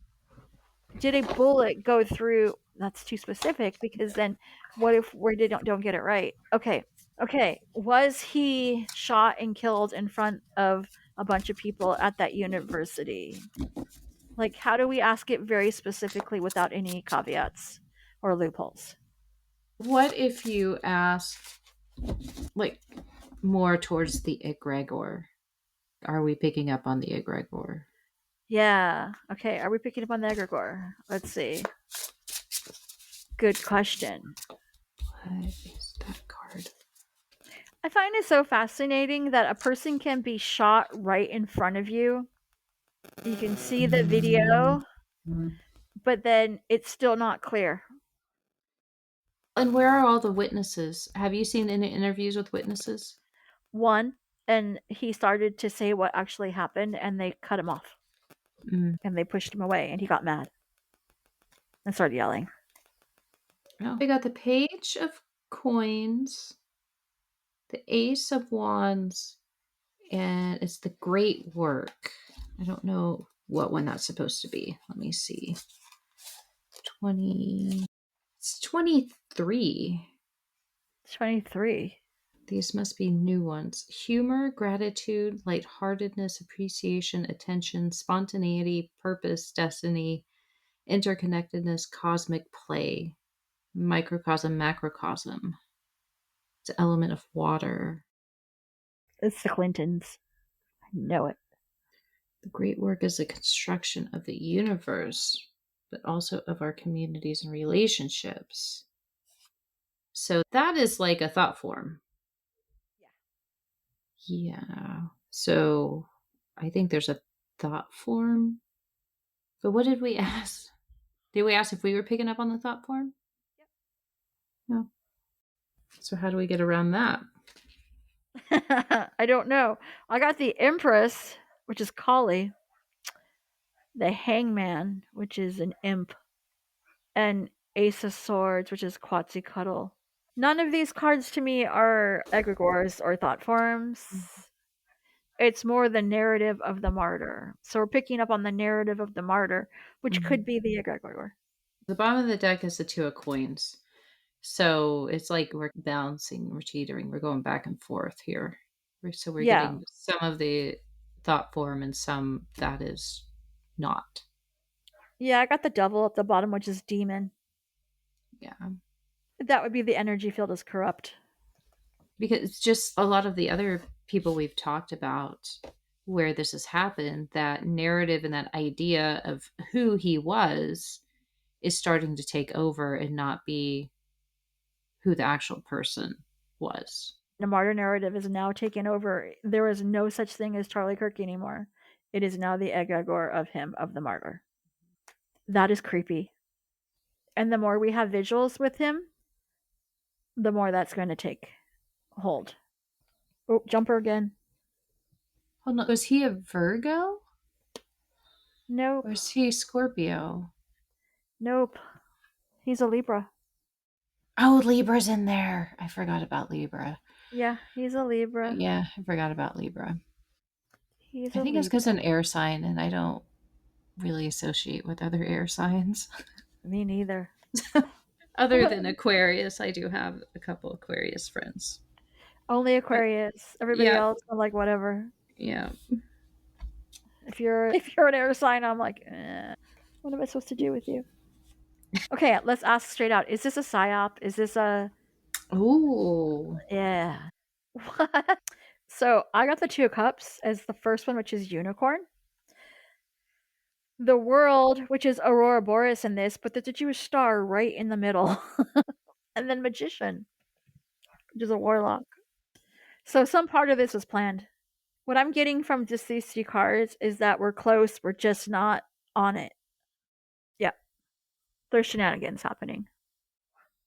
Did a bullet go through? That's too specific because then what if we don't get it right? Okay. Was he shot and killed in front of a bunch of people at that university? Like, how do we ask it very specifically without any caveats or loopholes? What if you ask, like, more towards the egregor? Are we picking up on the egregor? Yeah. Okay. Are we picking up on the egregor? Let's see. Good question. What is that card? I find it so fascinating that a person can be shot right in front of you. You can see the video, but then it's still not clear. And where are all the witnesses? Have you seen any interviews with witnesses? One, and he started to say what actually happened, and they cut him off. And they pushed him away, and he got mad and started yelling. Oh. They got the Page of Coins, the Ace of Wands, and it's the Great Work. I don't know what one that's supposed to be. Let me see. It's 23. 23. These must be new ones. Humor, gratitude, lightheartedness, appreciation, attention, spontaneity, purpose, destiny, interconnectedness, cosmic play, microcosm, macrocosm. It's an element of water. It's the Clintons. I know it. The Great Work is a construction of the universe, but also of our communities and relationships. So that is like a thought form. Yeah. So I think there's a thought form. But what did we ask? Did we ask if we were picking up on the thought form? Yep. No. So how do we get around that? I don't know. I got the Empress, which is Kali, the Hangman, which is an imp, and Ace of Swords, which is Quetzalcoatl. None of these cards to me are egregores or thought forms. It's more the narrative of the martyr. So we're picking up on the narrative of the martyr, which could be the egregore. The bottom of the deck is the Two of Coins. So it's like we're bouncing, we're teetering, we're going back and forth here. So we're getting some of the thought form and some that is not. Yeah, I got the Devil at the bottom, which is demon. Yeah. That would be the energy field is corrupt. Because it's just a lot of the other people we've talked about where this has happened, that narrative and that idea of who he was is starting to take over and not be who the actual person was. The martyr narrative is now taken over. There is no such thing as Charlie Kirk anymore. It is now the egregore of him, of the martyr. That is creepy. And the more we have visuals with him, the more that's going to take hold. Oh, jumper again. Hold on, was he a Virgo? Nope. Or is he Scorpio? Nope. He's a Libra. Oh, Libra's in there. I forgot about Libra. Yeah, he's a Libra. Yeah, I forgot about Libra. He's I a think it's because an air sign, and I don't really associate with other air signs. Me neither. Other than Aquarius, I do have a couple Aquarius friends. Only Aquarius. Everybody Yeah. else, I'm like, whatever. Yeah. If you're an air sign, I'm like, what am I supposed to do with you? Okay, let's ask straight out. Is this a psyop? Is this a... Ooh. Yeah. What? So I got the Two of Cups as the first one, which is unicorn. The world, which is Aurora Boreas in this, but there's a Jewish star right in the middle. And then magician, which is a warlock. So some part of this was planned. What I'm getting from just these 3 cards is that we're close, we're just not on it. Yeah. There's shenanigans happening.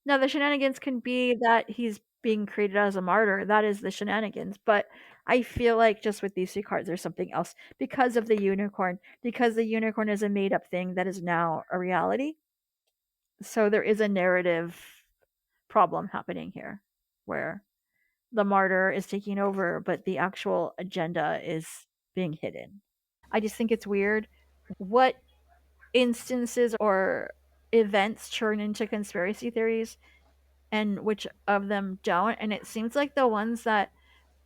Now, the shenanigans can be that he's being created as a martyr. That is the shenanigans. But I feel like just with these 3 cards, there's something else because of the unicorn. Because the unicorn is a made-up thing that is now a reality. So there is a narrative problem happening here where the martyr is taking over, but the actual agenda is being hidden. I just think it's weird what instances or events turn into conspiracy theories and which of them don't. And it seems like the ones that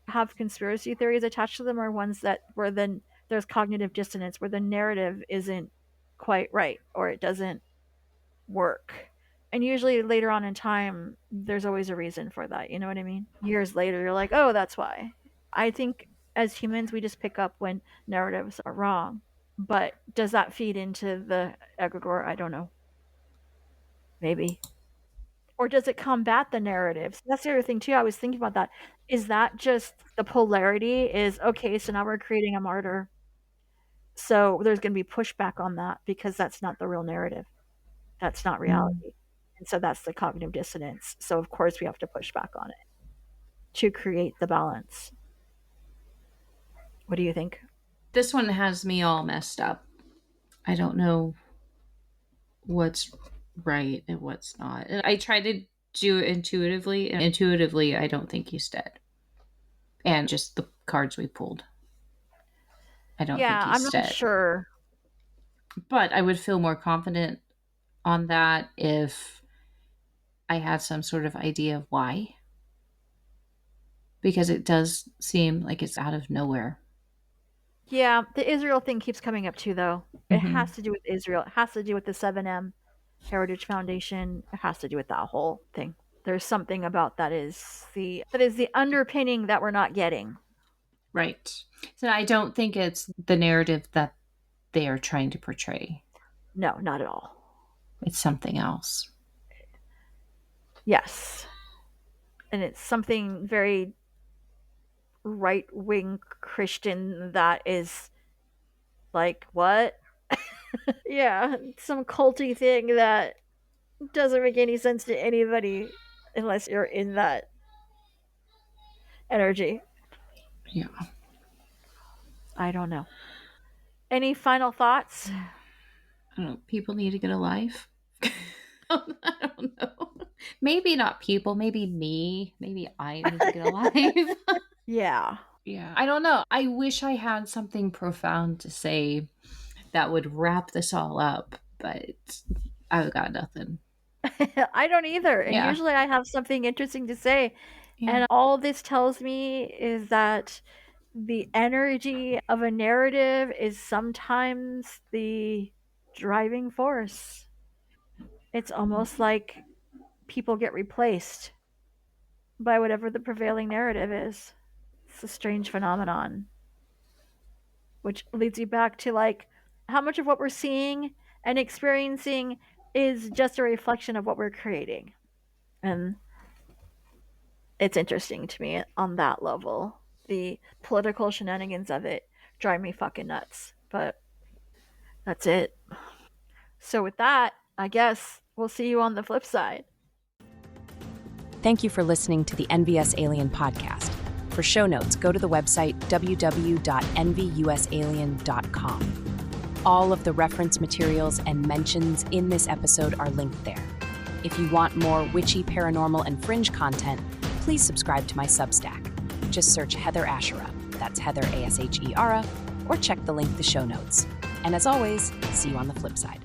have conspiracy theories attached to them are ones that where then there's cognitive dissonance, where the narrative isn't quite right or it doesn't work. And usually later on in time, there's always a reason for that. You know what I mean? Years later, you're like, oh, that's why. I think as humans, we just pick up when narratives are wrong. But does that feed into the egregore? I don't know. Maybe. Or does it combat the narratives? That's the other thing too. I was thinking about that. Is that just the polarity is okay, so now we're creating a martyr. So there's going to be pushback on that because that's not the real narrative. That's not reality. And so that's the cognitive dissonance. So of course we have to push back on it to create the balance. What do you think? This one has me all messed up. I don't know what's right and what's not. And I try to do it intuitively, and intuitively, I don't think he's dead. And just the cards we pulled, I don't think he's I'm dead. not sure. But I would feel more confident on that if I had some sort of idea of why. Because it does seem like it's out of nowhere. Yeah, the Israel thing keeps coming up too, though. It Mhm. has to do with Israel. It has to do with the 7M Heritage Foundation. It has to do with that whole thing. There's something about that is the underpinning that we're not getting. Right. So I don't think it's the narrative that they are trying to portray. No, not at all. It's something else. Yes. And it's something very right-wing Christian that is like, what? Yeah, some culty thing that doesn't make any sense to anybody unless you're in that energy. Yeah. I don't know. Any final thoughts? I don't know. People need to get a life. I don't know. Maybe not people. Maybe me. Maybe I need to get a life. Yeah. Yeah. I don't know. I wish I had something profound to say that would wrap this all up, but I've got nothing. I don't either. And Yeah. usually I have something interesting to say. Yeah. And all this tells me is that the energy of a narrative is sometimes the driving force. It's almost like people get replaced by whatever the prevailing narrative is. It's a strange phenomenon, which leads you back to like how much of what we're seeing and experiencing is just a reflection of what we're creating. And it's interesting to me on that level. The political shenanigans of it drive me fucking nuts. But that's it. So with that, I guess we'll see you on the flip side. Thank you for listening to the NVus Alien Podcast. For show notes, go to the website www.nvusalien.com. All of the reference materials and mentions in this episode are linked there. If you want more witchy, paranormal, and fringe content, please subscribe to my Substack. Just search Heather Ashera, that's Heather Ashera, or check the link in the show notes. And as always, see you on the flip side.